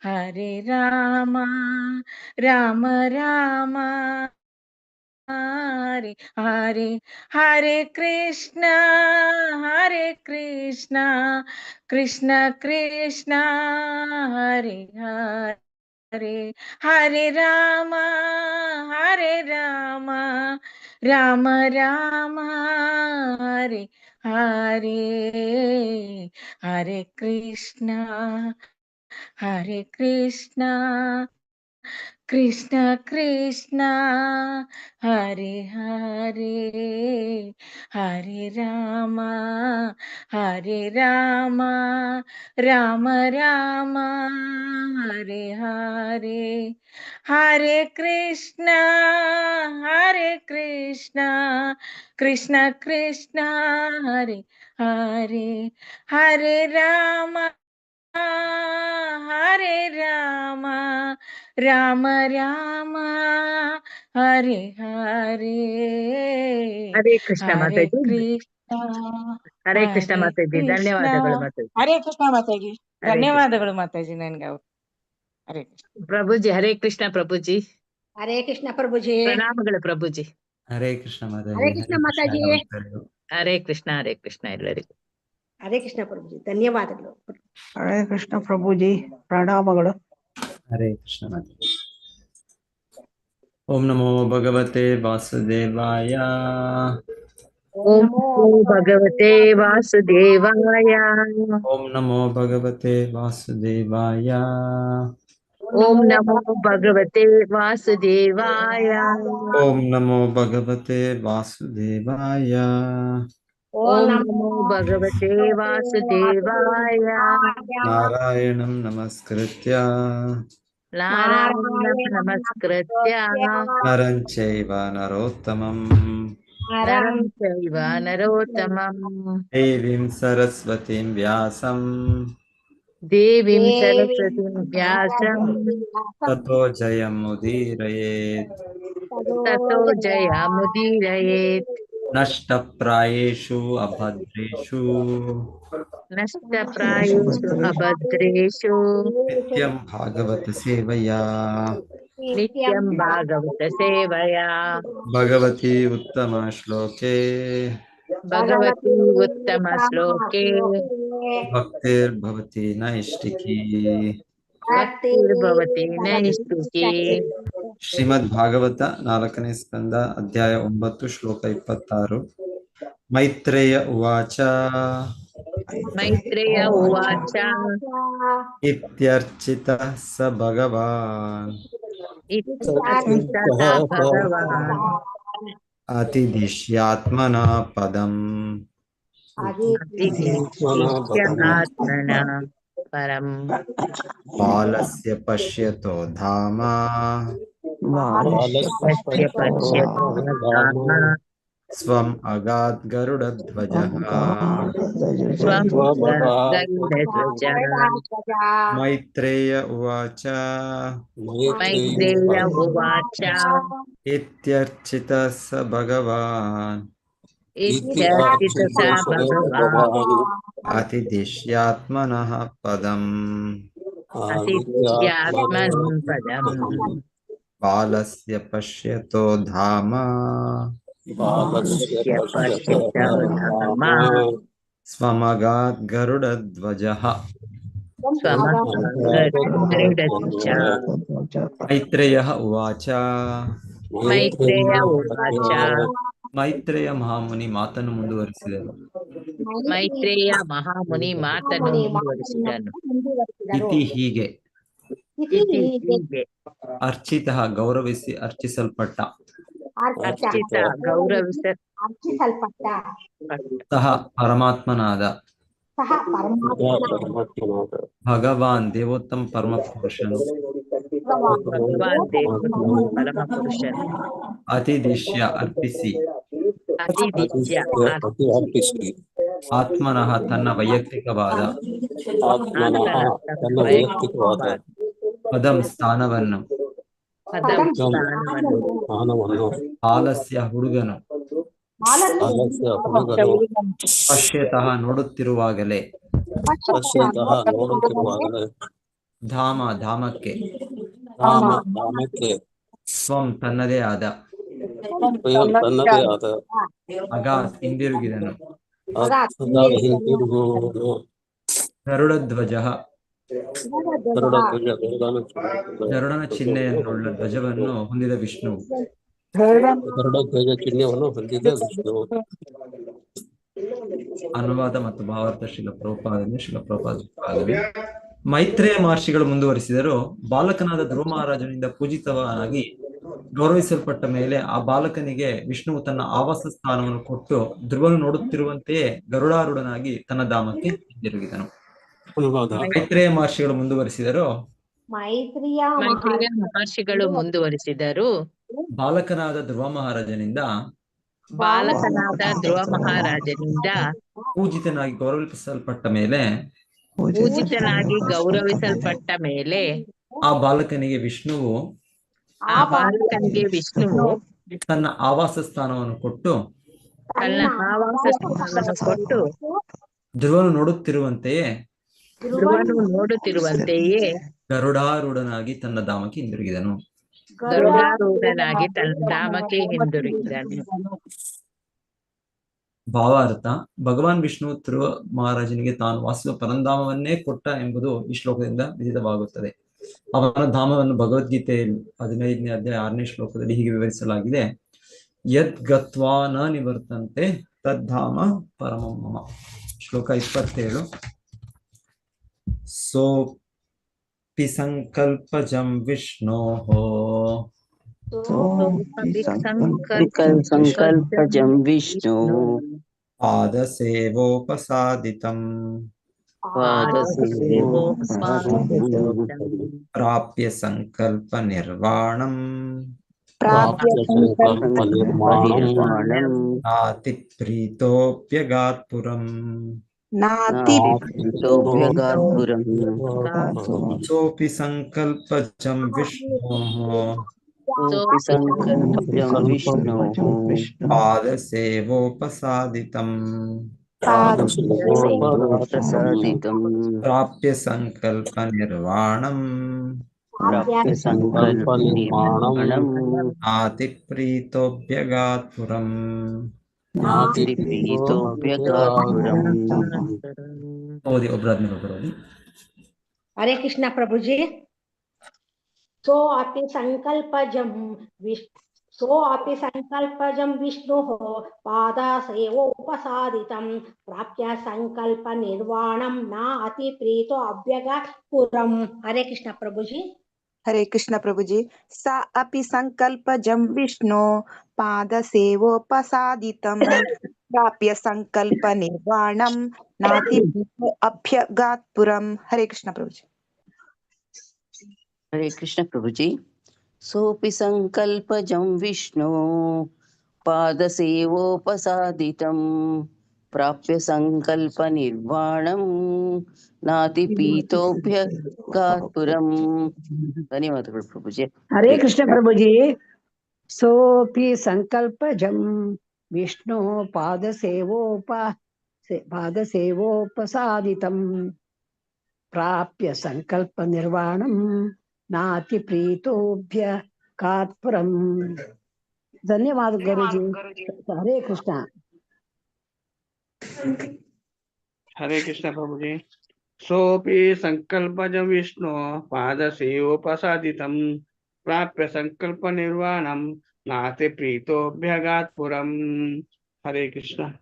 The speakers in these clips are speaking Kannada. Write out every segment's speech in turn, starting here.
ಹರೇ ರಾಮ ರಾಮ ರಾಮ ಹರೆ ಹರೆ ಹರೆ ಕೃಷ್ಣ ಕೃಷ್ಣ ಕೃಷ್ಣ ಹರೆ ಹರೆ ಹರೆ ರಾಮ ರಾಮ ರಾಮ ಹರೆ ಹರೆ ಹರೆ ಕೃಷ್ಣ ಕೃಷ್ಣ ಕೃಷ್ಣ ಹರೆ ಹರೆ ಹರೆ ರಾಮ ರಾಮ ರಾಮ ಹರೆ ಹರೆ ಹರೆ ಕೃಷ್ಣ ಕೃಷ್ಣ ಕೃಷ್ಣ ಹರೆ ಹರೆ ಹರೆ ರಾಮ ರಾಮ ರಾಮ ಹರೆ ಹರೆ ಹರೇ ಕೃಷ್ಣ ಹರೆ ಮಾತಾಜಿ. ಕೃಷ್ಣ ಹರೇ ಕೃಷ್ಣ ಮಾತಾಜಿ, ಧನ್ಯವಾದಗಳು ಮಾತಾಜಿ. ಹರೇ ಕೃಷ್ಣ ಮಾತಾಜಿ, ಹರೇ ಧನ್ಯವಾದಗಳು ಮಾತಾಜಿ. ನನ್ಗೆ ಹರೇ ಕೃಷ್ಣ ಪ್ರಭುಜಿ. ಹರೇ ಕೃಷ್ಣ ಪ್ರಭುಜಿ. ಹರೇ ಕೃಷ್ಣ ಪ್ರಭುಜಿ. ಪ್ರಣಾಮಗಳು ಪ್ರಭುಜಿ. ಹರೇ ಕೃಷ್ಣ ಮಾತಾಜಿ. ಹರೇ ಕೃಷ್ಣ ಮಾತಾಜಿ. ಹರೇ ಕೃಷ್ಣ ಎಲ್ಲರಿಗೂ. ಹರೇ ಕೃಷ್ಣ ಪ್ರಭುಜಿ, ಧನ್ಯವಾದಗಳು. ಹರೇ ಕೃಷ್ಣ ಪ್ರಭುಜಿ, ಪ್ರಣಾಮಗಳು. ಹರೇ ಕೃಷ್ಣ ಮಾತಾಜಿ. ಓಂ ನಮೋ ಭಗವತೆ ವಾಸುದೇವಾಯ. ಓಂ ನಮೋ ಭಗವತೆ ವಾಸುದೇವಾಯ. ಓಂ ನಮೋ ಭಗವತೆ ವಾಸುದೇವಾಯ. ಓಂ ನಮೋ ಭಗವತೆ ವಾಸುದೇವಾಯ. ಓಂ ನಮೋ ಭಗವತೆ ವಾಸುದೇವಾಯ. ಓಂ ನಮೋ ಭಗವತೆ ವಾಸುದೇವಾಯ. ನಾರಾಯಣಂ ನಮಸ್ಕೃತ್ಯ ನಾರಾಯಣಂ ನಮಸ್ಕೃತ್ಯ ನರಂ ಚೈವ ನರೋತ್ತಮಂ ನರಂ ಚೈವ ನರೋತ್ತಮಂ ದೇವೀಂ ಸರಸ್ವತೀಂ ವ್ಯಾಸಂ ದೇವೀಂ ಸರಸ್ವತೀಂ ವ್ಯಾಸಂ ತತೋ ಜಯಮುದೀರಯೇತ್. ತತೋ ಜಯಮುದೀರಯೇತ್. ನಷ್ಟಪ್ರಾಯೇಷು ಅಭದ್ರೇಷು ನಷ್ಟಪ್ರಾಯೇಷು ಅಭದ್ರೇಷು ನಿತ್ಯಂ ಭಾಗವತ ಸೇವಯಾ. ನಿತ್ಯಂ ಭಾಗವತ ಸೇವಯಾ. ಭಗವತಿ ಉತ್ತಮ ಶ್ಲೋಕೆ ಭಗವತಿ ಉತ್ತಮ ಶ್ಲೋಕೆ ಭಕ್ತಿರ್ಭವತಿ ನೈಷ್ಟಿಕಿ. ಭಕ್ತಿರ್ಭವತಿ ನೈಷ್ಟಿಕಿ. ಶ್ರೀಮದ್ ಭಾಗವತ 4ನೇ ಸ್ಕಂದ ಅಧ್ಯಾಯ 9 ಶ್ಲೋಕ 26. ಮೈತ್ರೇಯ ಉವಾಚ ಮೈತ್ರೇಯ ಉವಾಚ ಇತ್ಯರ್ಚಿತ ಸ ಭಗವಾನ್ ಇತ್ಯರ್ಚಿತಃ ಭಗವಾನ್ ಅತಿದಿಶ್ಯಾತ್ಮನ ಪದಂ ಅತಿದಿಶ್ಯಾತ್ಮನಃ ಪರಂ ಬಾಲಸ್ಯ ಪಶ್ಯತೋ ಧಾಮ ಪಶ್ಯತೋ ಧಾಮ ಸ್ವಂ ಅಗಾತ್ ಗರುಡಧ್ವಜಃ. ಸ್ವಂ ಗರುಡಧ್ವಜಃ. ಮೈತ್ರೇಯ ಉವಾಚ ಮೈತ್ರೇಯ ಉವಾಚ ಇತ್ಯರ್ಚಿತ ಸ ಭಗವಾನ್ ಇತ್ಯರ್ಚಿತಃ ಭಗವಾನ್ ಅತಿದಿಶ್ಯಾತ್ಮನಃ ಪದಂ ಅತಿದಿಶ್ಯಾತ್ಮನಃ ಪದಂ ಬಾಲಸ್ಯ ಪಶ್ಯತೋ ಧಾಮ ಪಶ್ಯತೋ ಧಾಮ ಸ್ವಮಗಾತ್ ಗರುಡಧ್ವಜಃ. ಸ್ವಮಗಾತ್. ಮೈತ್ರೇಯ ಉವಾಚ ಮೈತ್ರೇಯ ಉವಾಚ ಮೈತ್ರೇಯ ಮಹಾಮುನಿ ಮಾತನ್ನು ಮುಂದುವರಿಸಿದರು. ಮೈತ್ರೇಯ ಮಹಾಮುನಿ ಮಾತನ್ನು ಮುಂದುವರಿಸಿದನು. ಇತಿ ಹೀಗೆ. ಇತಿ ಹೀಗೆ. ಅರ್ಚಿತ ಗೌರವಿಸಿ ಅರ್ಚಿಸಲ್ಪಟ್ಟ. ಅರ್ಚಿತ ಅರ್ಚಿಸಲ್ಪಟ್ಟ. ಸಹ ಪರಮಾತ್ಮನಾದ ಭಗವಾನ್ ದೇವೋತ್ತಮ ಪರಮಪುರುಷನು ಭಗವಾನ್ ದೇವೋತ್ತಮ ಪರಮಪುರುಷನು ಅತಿದಿಶ್ಯ ಅರ್ಪಿಸಿ ಅತಿದಿಶ್ಯ ಅರ್ಪಿಸಿ ಆತ್ಮನಃ ತನ್ನ ವೈಯಕ್ತಿಕವಾದ ಪದಂ ಸ್ಥಾನವನ್ನು ಬಾಲಸ್ಯ ಹುಡುಗನು ಪಶ್ಯತಃ ನೋಡುತ್ತಿರುವಾಗಲೇ ಧಾಮಕ್ಕೆ, ಧಾಮಕ್ಕೆ, ಸ್ವಂ ತನ್ನದೇ ಆದ, ಸ್ವಯಂ ತನ್ನದೇ ಆದ, ಅಗಾತ್ ಹಿಂದಿರುಗಿದನು, ಹಿಂತಿರುಗುವನು, ಗರುಡಧ್ವಜ, ಗರುಡಧ್ವಜ, ಗರುಡನ ಚಿಹ್ನೆಯನ್ನುಳ್ಳ ಧ್ವಜವನ್ನು ಹೊಂದಿದ ವಿಷ್ಣು, ಗರುಡಧ್ವಜ ಚಿಹ್ನೆಯನ್ನು ಹೊಂದಿದ ವಿಷ್ಣು. ಅನುವಾದ ಮತ್ತು ಭಾವಾರ್ಥ ಶಿಲಪ್ರಭುಪಾದನೆ. ಮೈತ್ರೇಯ ಮಹರ್ಷಿಗಳು ಮುಂದುವರಿಸಿದರು. ಬಾಲಕನಾದ ಧ್ರುವ ಮಹಾರಾಜನಿಂದ ಪೂಜಿತವನಾಗಿ ಗೌರವಿಸಲ್ಪಟ್ಟ ಮೇಲೆ ಆ ಬಾಲಕನಿಗೆ ವಿಷ್ಣುವು ತನ್ನ ಆವಾಸ ಸ್ಥಾನವನ್ನು ಕೊಟ್ಟು ಧ್ರುವನು ನೋಡುತ್ತಿರುವಂತೆಯೇ ಗರುಡಾರೂಢನಾಗಿ ತನ್ನ ಧಾಮಕ್ಕೆ ಹಿಂದಿರುಗಿದನು. ಮೈತ್ರೇಯ ಮಹರ್ಷಿಗಳು ಮುಂದುವರಿಸಿದರು. ಮೈತ್ರಿಯ ಮಹರ್ಷಿಗಳು ಮುಂದುವರಿಸಿದರು. ಬಾಲಕನಾದ ಧ್ರುವ ಮಹಾರಾಜನಿಂದ ಪೂಜಿತನಾಗಿ ಗೌರವಿಸಲ್ಪಟ್ಟ ಮೇಲೆ ಆ ಬಾಲಕನಿಗೆ ವಿಷ್ಣುವು ತನ್ನ ಆವಾಸ ಸ್ಥಾನವನ್ನು ಕೊಟ್ಟು ಧ್ರುವನು ನೋಡುತ್ತಿರುವಂತೆಯೇ ಗರುಡಾರೂಢನಾಗಿ ತನ್ನ ಧಾಮಕ್ಕೆ ಹಿಂದಿರುಗಿದನು. ಭಾವಾರ್ಥ: ಭಗವಾನ್ ವಿಷ್ಣು ಧ್ರುವ ಮಹಾರಾಜನಿಗೆ ತಾನು ವಾಸಿಸುವ ಪರಂಧಾಮವನ್ನೇ ಕೊಟ್ಟ ಎಂಬುದು ಈ ಶ್ಲೋಕದಿಂದ ವಿದಿತವಾಗುತ್ತದೆ. ಅವನ ಧಾಮವನ್ನು ಭಗವದ್ಗೀತೆಯಲ್ಲಿ 15ನೇ ಅಧ್ಯಾಯ 6ನೇ ಶ್ಲೋಕದಲ್ಲಿ ಹೀಗೆ ವಿವರಿಸಲಾಗಿದೆ: ಯದ್ ಗತ್ವಾ ನ ನಿವರ್ತಂತೆ ತದ್ಧಾಮ ಪರಮಂ ಮಮ. ಶ್ಲೋಕ 27. ಸೋಪಿ ಸಂಕಲ್ಪಜಂ ವಿಷ್ಣೋಃ ಪಾದಸೇವೋಪಸಾದಿತಂ ಪ್ರಾಪ್ಯ ಸಂಕಲ್ಪ ನಿರ್ವಾಣಂ ನಾತಿ ಪ್ರೀತೋಪ್ಯಗಾತ್ ಪುರಂ. ಸೋಪಿ ಸಂಕಲ್ಪಜಂ ವಿಷ್ಣೋಃ ಪಾದಸೇವೋಪಸಾದಿತಂ ಪ್ರಾಪ್ಯ ಸಂಕಲ್ಪ ನಿರ್ವಾಣಂ ನಾತಿ ಪ್ರೀತೋಪ್ಯಗಾತ್ ಪುರಂ. ಓದಿ, ಒಬ್ಬರಾದ್ಮೇಲೆ ಒಬ್ಬರು ಓದಿ. ಹರೇ ಕೃಷ್ಣ ಪ್ರಭುಜಿ. सो अपि संकल्पजं विष्णुः पादासेवोपसादितं प्राप्य संकल्प निर्वाणं न अति प्रीतो अव्यगात् पुरम्. हरे कृष्ण प्रभुजी. हरे कृष्ण प्रभुजी. सा अपि संकल्पजं विष्णु पादसेवोपसादितं प्राप्य संकल्प निर्वाणं नाति प्रीतो अभ्यगात् पुरम्. हरे कृष्ण प्रभुजी. हरे कृष्ण प्रभुजी. सोपि संकल्पजं विष्णु पादसेवोपसादितं प्राप्य संकल्प निर्वाणं नाति पीतोभ्यगात् पुरम्. ಧನ್ಯವಾದಗಳು ಪ್ರಭುಜಿ. ಹರೇ ಕೃಷ್ಣ ಪ್ರಭುಜಿ. ಸೋಪಿ ಸಂಕಲ್ಪಜಂ ವಿಷ್ಣು ಪಾದಸೇವೋಪಸಾದಿತಂ ಪ್ರಾಪ್ಯ ಸಂಕಲ್ಪ ನಿರ್ವಾಣಂ ನಾತಿ ಪ್ರೀತೋಭ್ಯಗಾತ್ ಪುರಂ. ಧನ್ಯವಾದ ಗುರುಜಿ. ಹರೇ ಕೃಷ್ಣ. ಹರೇ ಕೃಷ್ಣ ಪ್ರಭುಜಿ. ಸೋಪಿ ಸಂಕಲ್ಪಜಂ ವಿಷ್ಣು ಪಾದಸೇವೋಪಸಾದಿತಂ ಪ್ರಾಪ್ಯ ಸಂಕಲ್ಪ ನಿರ್ವಾಣಂ ನಾತಿ ಪ್ರೀತೋಭ್ಯಗಾತ್ ಪುರಂ. ಹರೇ ಕೃಷ್ಣ.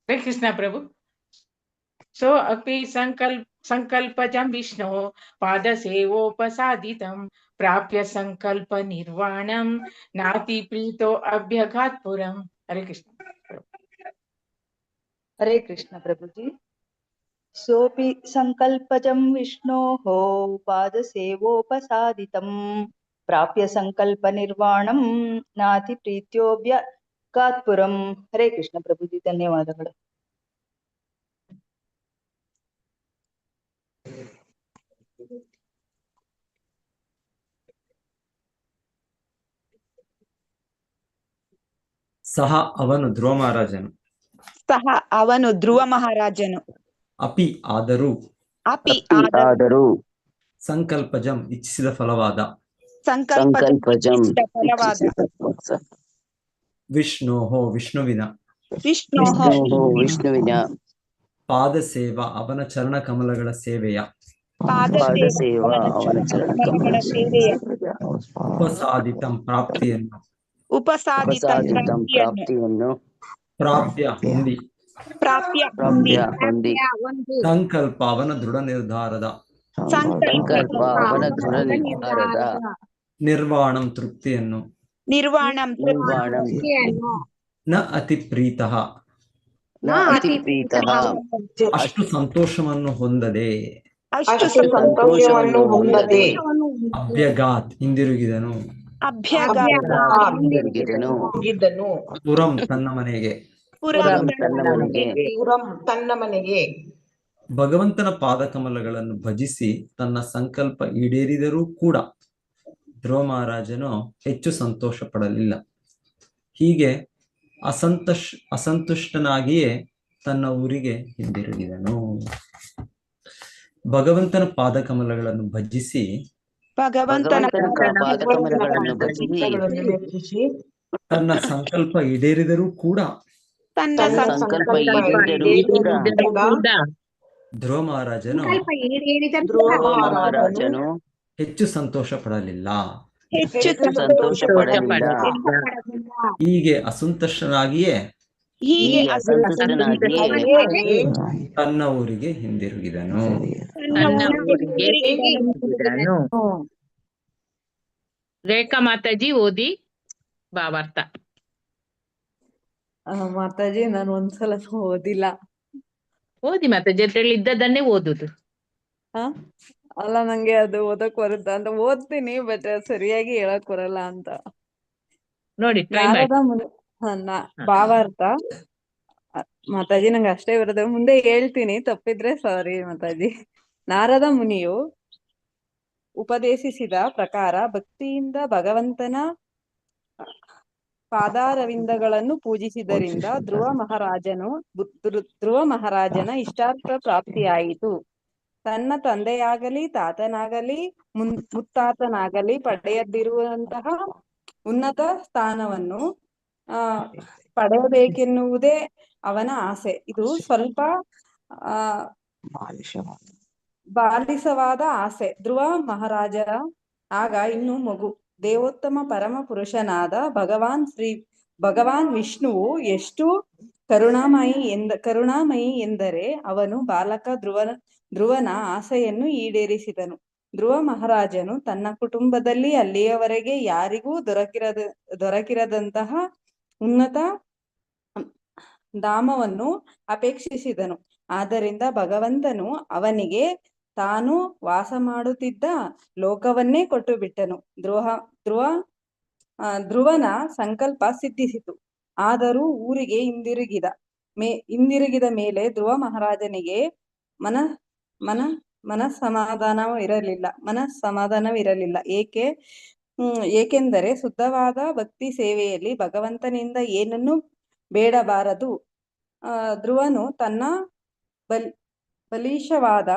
हरे कृष्ण प्रभु. सो अपि संकल्पजं विष्णु पादसेवोपसादितं प्राप्य संकल्प निर्वाणं नाति प्रीतो अभ्यगात् पुरम्. हरे कृष्ण. हरे कृष्ण प्रभुजी. सोपि संकल्पजं विष्णोः पादसेवोपसादितं प्राप्य संकल्प निर्वाणं नाति प्रीत्योभ्यगात् पुरम्. हरे कृष्ण प्रभुजी. ಧನ್ಯವಾದಗಳು. ಸಹ ಅವನು ಧ್ರುವ ಮಹಾರಾಜನು. ಸಹ ಅವನು ಧ್ರುವ ಮಹಾರಾಜನು. ಅಪಿ ಆದರೂ ಆದರೂ ಸಂಕಲ್ಪಜಂ ಇಚ್ಛಿಸಿದ ಫಲವಾದ ಸಂಕಲ್ಪಜಂ ವಿಷ್ಣೋಹೋ ವಿಷ್ಣುವಿನ ವಿಷ್ಣುವಿನ ಪಾದ ಸೇವಾ ಅವನ ಚರಣ ಕಮಲಗಳ ಸೇವೆಯ ಪಾದ ಸೇವಾ ಅವನ ಚರಣ ಕಮಲ ಉಪಸಾದಿತಂ ಪ್ರಾಪ್ತಿಯನ್ನು ಉಪಸಾದಿತಂ ಪ್ರಾಪ್ತಿಯನ್ನು ಪ್ರಾಪ್ಯ ಹೊಂದಿ ಹೊಂದಿ ಸಂಕಲ್ಪ ಅವನ ದೃಢ ನಿರ್ಧಾರದ ಸಂಕಲ್ಪ ಅವನ ದೃಢ ನಿರ್ಧಾರದ ನಿರ್ವಾಣಂ ತೃಪ್ತಿಯನ್ನು ನಿರ್ವಾಣಂ ನ ಅತಿ ಪ್ರೀತಃ ನ ಅತಿ ಪ್ರೀತಃ ಅಷ್ಟು ಸಂತೋಷವನ್ನು ಹೊಂದದೆ ಅಭ್ಯಗಾತ್ ಹಿಂದಿರುಗಿದನು ಪುರಂ ತನ್ನ ಮನೆಗೆ ತನ್ನ ಮನೆಗೆ ಭಗವಂತನ ಪಾದಕಮಲಗಳನ್ನು ಭಜಿಸಿ ತನ್ನ ಸಂಕಲ್ಪ ಈಡೇರಿದರೂ ಕೂಡ ಧ್ರುವ ಮಹಾರಾಜನು ಹೆಚ್ಚು ಸಂತೋಷ ಪಡಲಿಲ್ಲ. ಹೀಗೆ ಅಸಂತುಷ್ಟನಾಗಿಯೇ ತನ್ನ ಊರಿಗೆ ಹಿಂದಿರುಗಿದನು. ಭಗವಂತನ ಪಾದಕಮಲಗಳನ್ನು ಭಜಿಸಿ ತನ್ನ ಸಂಕಲ್ಪ ಈಡೇರಿದರೂ ಕೂಡ ಧ್ರುವ ಮಹಾರಾಜನು ಹೆಚ್ಚು ಸಂತೋಷ ಪಡಲಿಲ್ಲ. ಹೀಗೆ ಅಸಂತುಷ್ಟನಾಗಿಯೇ ತನ್ನ ಊರಿಗೆ ಹಿಂದಿರುಗಿದನು. ರೇಖಾ ಮಾತಾಜಿ ಓದಿ ಭಾವಾರ್ಥ. ಮಾತಾಜಿ ನಾನು ಒಂದ್ಸಲ ಓದಿಲ್ಲ. ಓದಿ ಮಾತಾಜಿ, ಅದ್ರಲ್ಲಿ ಇದ್ದದನ್ನೇ ಓದುದು. ಅಲ್ಲ, ನಂಗೆ ಅದು ಓದಕ್ ಬರುತ್ತ ಅಂತ ಓದ್ತೀನಿ, ಬಟ್ ಸರಿಯಾಗಿ ಹೇಳಕ್ ಬರಲ್ಲ ಅಂತ ನೋಡಿ. ಭಾವಾರ್ಥ ಮಾತಾಜಿ ನಂಗೆ ಅಷ್ಟೇ ಬರೋದು, ಮುಂದೆ ಹೇಳ್ತೀನಿ, ತಪ್ಪಿದ್ರೆ ಸಾರಿ ಮಾತಾಜಿ. ನಾರದ ಮುನಿಯು ಉಪದೇಶಿಸಿದ ಪ್ರಕಾರ ಭಕ್ತಿಯಿಂದ ಭಗವಂತನ ಪಾದಾರವಿಂದಗಳನ್ನು ಪೂಜಿಸಿದರಿಂದ ಧ್ರುವ ಮಹಾರಾಜನ ಇಷ್ಟಾರ್ಥ ಪ್ರಾಪ್ತಿಯಾಯಿತು. ತನ್ನ ತಂದೆಯಾಗಲಿ ತಾತನಾಗಲಿ ಮುತ್ತಾತನಾಗಲಿ ಪಡೆಯದಿರುವಂತಹ ಉನ್ನತ ಸ್ಥಾನವನ್ನು ಪಡೆಯಬೇಕೆನ್ನುವುದೇ ಅವನ ಆಸೆ. ಇದು ಸ್ವಲ್ಪ ಬಾಲಿಸವಾದ ಆಸೆ. ಧ್ರುವ ಮಹಾರಾಜರ ಆಗ ಇನ್ನು ಮಗು. ದೇವೋತ್ತಮ ಪರಮ ಪುರುಷನಾದ ಭಗವಾನ್ ವಿಷ್ಣುವು ಎಷ್ಟು ಕರುಣಾಮಯಿ ಎಂದರೆ ಅವನು ಬಾಲಕ ಧ್ರುವನ ಆಸೆಯನ್ನು ಈಡೇರಿಸಿದನು. ಧ್ರುವ ಮಹಾರಾಜನು ತನ್ನ ಕುಟುಂಬದಲ್ಲಿ ಅಲ್ಲಿಯವರೆಗೆ ಯಾರಿಗೂ ದೊರಕಿರದಂತಹ ಉನ್ನತ ಧಾಮವನ್ನು ಅಪೇಕ್ಷಿಸಿದನು. ಆದ್ದರಿಂದ ಭಗವಂತನು ಅವನಿಗೆ ತಾನು ವಾಸ ಮಾಡುತ್ತಿದ್ದ ಲೋಕವನ್ನೇ ಕೊಟ್ಟು ಬಿಟ್ಟನು. ಧ್ರುವನ ಸಂಕಲ್ಪ ಸಿದ್ಧಿಸಿತು. ಆದರೂ ಊರಿಗೆ ಹಿಂದಿರುಗಿದ ಮೇಲೆ ಧ್ರುವ ಮಹಾರಾಜನಿಗೆ ಮನಸ್ಸಮಾಧಾನವಿರಲಿಲ್ಲ. ಏಕೆಂದರೆ ಶುದ್ಧವಾದ ಭಕ್ತಿ ಸೇವೆಯಲ್ಲಿ ಭಗವಂತನಿಂದ ಏನನ್ನೂ ಬೇಡಬಾರದು. ಧ್ರುವನು ತನ್ನ ಬಲಿಷ್ಠವಾದ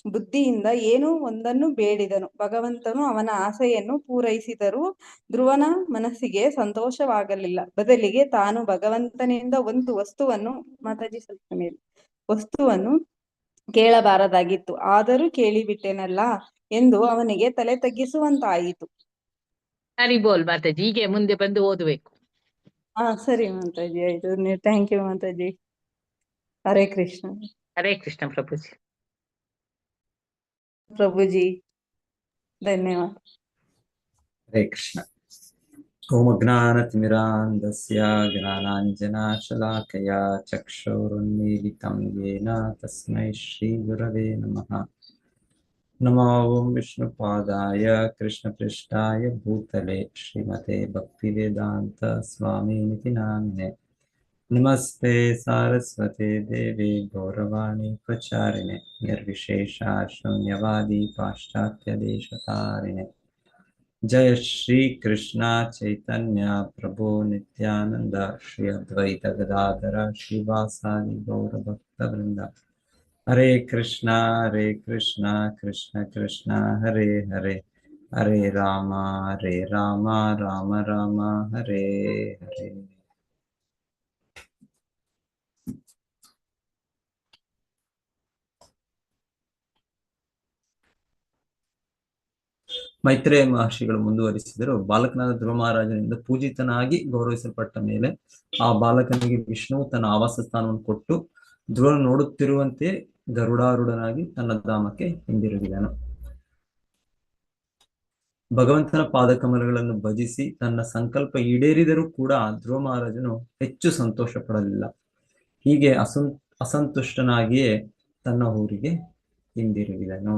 ಬುದ್ಧಿಯಿಂದ ಏನೋ ಒಂದನ್ನು ಬೇಡಿದನು. ಭಗವಂತನು ಅವನ ಆಸೆಯನ್ನು ಪೂರೈಸಿದರೂ ಧ್ರುವನ ಮನಸ್ಸಿಗೆ ಸಂತೋಷವಾಗಲಿಲ್ಲ. ಬದಲಿಗೆ ತಾನು ಭಗವಂತನಿಂದ ಒಂದು ವಸ್ತುವನ್ನು ಕೇಳಬಾರದಾಗಿತ್ತು. ಆದರೂ ಕೇಳಿಬಿಟ್ಟೆನಲ್ಲ ಎಂದು ಅವನಿಗೆ ತಲೆ ತಗ್ಗಿಸುವಂತಾಯಿತು. ಸರಿ ಬೋಲ್ ಮಾತಾಜಿ, ಹೀಗೆ ಮುಂದೆ ಬಂದು ಓದಬೇಕು. ಸರಿ ಮಾತಾಜಿ, ಆಯ್ತು. ಥ್ಯಾಂಕ್ ಯು ಮಾತಾಜಿ. ಹರೇ ಕೃಷ್ಣ. ಹರೇ ಕೃಷ್ಣ ಪ್ರಭುಜಿ. ಪ್ರಭುಜಿ ಧನ್ಯವಾದ. ಹರೇ ಕೃಷ್ಣ. ಓಂ ಅಜ್ಞಾನತಿಮಿರಾಂಧಸ್ಯ ಜ್ಞಾನಾಂಜನಶಲಾಕಯ ಚಕ್ಷುರುನ್ಮೀಲಿತಂ ಯೇನ ತಸ್ಮೈ ಶ್ರೀ ಗುರವೇ ನಮಃ. ನಮೋ ಓಂ ವಿಷ್ಣುಪಾದಾಯ ಕೃಷ್ಣಪೃಷ್ಠಾಯ ಭೂತಲೆ ಶ್ರೀಮತೆ ಭಕ್ತಿವೇದಾಂತ ಸ್ವಾಮಿನಿತಿ ನಾಮಿನೆ. ನಮಸ್ತೆ ಸಾರಸ್ವತೆ ದೇವಿ ಗೌರವಾಣಿ ಪ್ರಚಾರಿಣೆ ನಿರ್ವಿಶೇಷ ಶೂನ್ಯವಾದಿ ಪಾಶ್ಚಾತ್ಯ ದೇಶತಾರಿಣೆ. ಜಯ ಶ್ರೀ ಕೃಷ್ಣ ಚೈತನ್ಯ ಪ್ರಭು ನಿತ್ಯಾನಂದ ಶ್ರೀ ಅದ್ವೈತ ಗದಾಧರ ಶ್ರೀವಾಸಾದಿ ಗೌರ ಭಕ್ತ ವೃಂದ. ಹರೇ ಕೃಷ್ಣ ಕೃಷ್ಣ ಕೃಷ್ಣ ಹರೇ ಹರೇ ಹರೇ ರಾಮ ರಾಮ ರಾಮ ಹರೇ ಹರೇ. ಮೈತ್ರೇಯ ಮಹರ್ಷಿಗಳು ಮುಂದುವರಿಸಿದರು. ಬಾಲಕನಾದ ಧ್ರುವ ಮಹಾರಾಜನಿಂದ ಪೂಜಿತನಾಗಿ ಗೌರವಿಸಲ್ಪಟ್ಟ ಮೇಲೆ ಆ ಬಾಲಕನಿಗೆ ವಿಷ್ಣು ತನ್ನ ಆವಾಸ ಸ್ಥಾನವನ್ನು ಕೊಟ್ಟು ಧ್ರುವ ನೋಡುತ್ತಿರುವಂತೆ ಗರುಡಾರೂಢನಾಗಿ ತನ್ನ ಧಾಮಕ್ಕೆ ಹಿಂದಿರುಗಿದನು. ಭಗವಂತನ ಪಾದಕಮಲಗಳನ್ನು ಭಜಿಸಿ ತನ್ನ ಸಂಕಲ್ಪ ಈಡೇರಿದರೂ ಕೂಡ ಧ್ರುವ ಮಹಾರಾಜನು ಹೆಚ್ಚು ಸಂತೋಷ ಪಡಲಿಲ್ಲ. ಹೀಗೆ ಅಸಂತುಷ್ಟನಾಗಿಯೇ ತನ್ನ ಊರಿಗೆ ಹಿಂದಿರುಗಿದನು.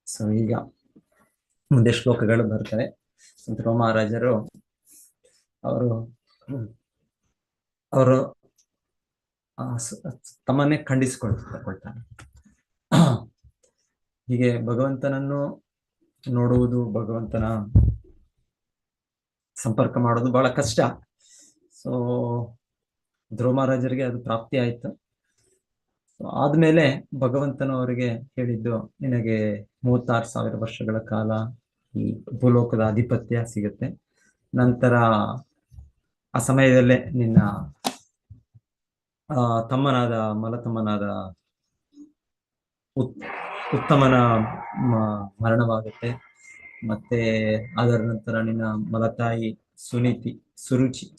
ಸೊ ಈಗ ಮುಂದೆ ಶ್ಲೋಕಗಳು ಬರ್ತವೆ. ಧ್ರುವ ಮಹಾರಾಜರು ಅವರು ತಮ್ಮನ್ನೇ ಖಂಡಿಸಿಕೊಳ್ತಾನೆ. ಹೀಗೆ ಭಗವಂತನನ್ನು ನೋಡುವುದು, ಭಗವಂತನ ಸಂಪರ್ಕ ಮಾಡೋದು ಬಹಳ ಕಷ್ಟ. ಸೊ ಧ್ರುವ ಮಹಾರಾಜರಿಗೆ ಅದು ಪ್ರಾಪ್ತಿ ಆಯ್ತು. ಆದ್ಮೇಲೆ ಭಗವಂತನು ಅವರಿಗೆ ಹೇಳಿದ್ದು, ನಿನಗೆ 36,000 ವರ್ಷಗಳ ಕಾಲ ಈ ಭೂಲೋಕದ ಆಧಿಪತ್ಯ ಸಿಗುತ್ತೆ. ನಂತರ ಆ ಸಮಯದಲ್ಲೇ ನಿನ್ನ ತಮ್ಮನಾದ ಮಲತಮ್ಮನಾದ ಉತ್ತಮನ ಮರಣವಾಗುತ್ತೆ. ಮತ್ತೆ ಅದರ ನಂತರ ನಿನ್ನ ಮಲತಾಯಿ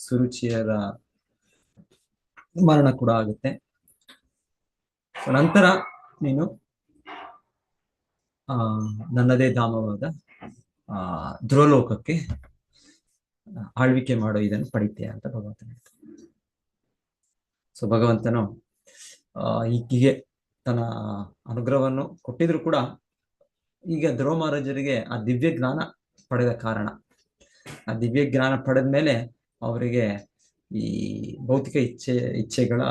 ಸುರುಚಿಯರ ಮರಣ ಕೂಡ ಆಗುತ್ತೆ. ನಂತರ ನೀನು ನನ್ನದೇ ಧಾಮವಾದ ಧ್ರುವಲೋಕಕ್ಕೆ ಆಳ್ವಿಕೆ ಮಾಡೋ ಇದನ್ನು ಪಡಿತೀಯ ಅಂತ ಭಗವಂತ ಹೇಳ್ತಾನೆ. ಸೊ ಭಗವಂತನು ಹೀಗೆ ತನ್ನ ಅನುಗ್ರಹವನ್ನು ಕೊಟ್ಟಿದ್ರು ಕೂಡ ಈಗ ಧ್ರುವ ಮಹಾರಾಜರಿಗೆ ಆ ದಿವ್ಯ ಜ್ಞಾನ ಪಡೆದ ಕಾರಣ, ಆ ದಿವ್ಯ ಜ್ಞಾನ ಪಡೆದ ಮೇಲೆ ಅವರಿಗೆ ಈ ಭೌತಿಕ ಇಚ್ಛೆಗಳ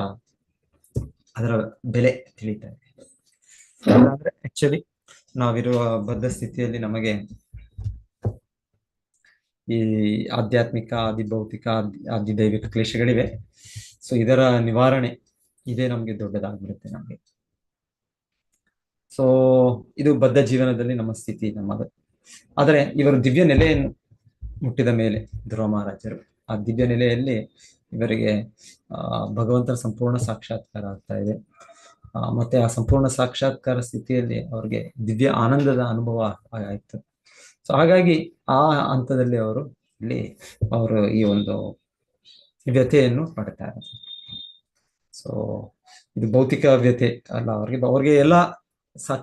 ಅದರ ಬೆಲೆ ತಿಳಿತಾ ಇದೆ. ಆಕ್ಚುಲಿ ನಾವಿರುವ ಬದ್ಧ ಸ್ಥಿತಿಯಲ್ಲಿ ನಮಗೆ ಈ ಆಧ್ಯಾತ್ಮಿಕ, ಆದಿಭೌತಿಕ, ಆದಿದೈವಿಕ ಕ್ಲೇಶಗಳಿವೆ. ಸೊ ಇದರ ನಿವಾರಣೆ ಇದೇ ನಮ್ಗೆ ದೊಡ್ಡದಾಗ್ಬಿಡುತ್ತೆ ನಮ್ಗೆ. ಸೊ ಇದು ಬದ್ಧ ಜೀವನದಲ್ಲಿ ನಮ್ಮ ಸ್ಥಿತಿ ನಮ್ಮದು. ಆದರೆ ಇವರು ದಿವ್ಯ ನೆಲೆಯನ್ನು ಮುಟ್ಟಿದ ಮೇಲೆ ಧ್ರುವ ಮಹಾರಾಜರು ಆ ದಿವ್ಯ ನೆಲೆಯಲ್ಲಿ ಇವರಿಗೆ ಭಗವಂತನ ಸಂಪೂರ್ಣ ಸಾಕ್ಷಾತ್ಕಾರ ಆಗ್ತಾ ಇದೆ. ಮತ್ತೆ ಆ ಸಂಪೂರ್ಣ ಸಾಕ್ಷಾತ್ಕಾರ ಸ್ಥಿತಿಯಲ್ಲಿ ಅವ್ರಿಗೆ ದಿವ್ಯ ಆನಂದದ ಅನುಭವ ಆಯ್ತು. ಸೊ ಹಾಗಾಗಿ ಆ ಹಂತದಲ್ಲಿ ಅವರು ಈ ಒಂದು ವ್ಯಥೆಯನ್ನು ಪಡ್ತಾರೆ. ಸೊ ಇದು ಭೌತಿಕ ವ್ಯಥೆ ಅಲ್ಲ, ಅವ್ರಿಗೆ ಎಲ್ಲ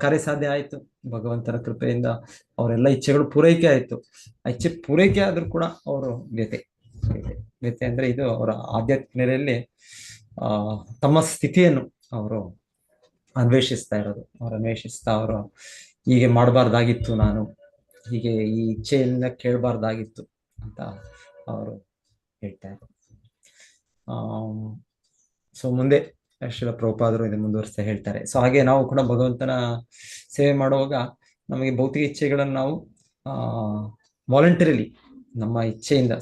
ಕಾರ್ಯ ಸಾಧ್ಯ ಆಯ್ತು ಭಗವಂತನ ಕೃಪೆಯಿಂದ. ಅವರೆಲ್ಲ ಇಚ್ಛೆಗಳು ಪೂರೈಕೆ ಆಯ್ತು. ಆ ಇಚ್ಛೆ ಪೂರೈಕೆ ಆದ್ರೂ ಕೂಡ ಅವರು ವ್ಯಥೆ ಅಂದ್ರೆ ಇದು ಅವರ ಆಧ್ಯಾತ್ಮಿಕ ನೆಲೆಯಲ್ಲಿ ತಮ್ಮ ಸ್ಥಿತಿಯನ್ನು ಅವರು ಅನ್ವೇಷಿಸ್ತಾ ಇರೋದು. ಅವರು ಹೀಗೆ ಮಾಡಬಾರ್ದಾಗಿತ್ತು, ನಾನು ಹೀಗೆ ಈ ಇಚ್ಛೆಯನ್ನ ಕೇಳಬಾರ್ದಾಗಿತ್ತು ಅಂತ ಅವರು ಹೇಳ್ತಾರೆ. ಸೊ ಮುಂದೆ ಶ್ರೀಲ ಪ್ರಭುಪಾದರು ಇದನ್ನು ಮುಂದುವರಿಸ್ತಾ ಹೇಳ್ತಾರೆ. ಸೊ ಹಾಗೆ ನಾವು ಕೂಡ ಭಗವಂತನ ಸೇವೆ ಮಾಡುವಾಗ ನಮಗೆ ಭೌತಿಕ ಇಚ್ಛೆಗಳನ್ನು ನಾವು ವಾಲಂಟರಿಲಿ ನಮ್ಮ ಇಚ್ಛೆಯಿಂದ,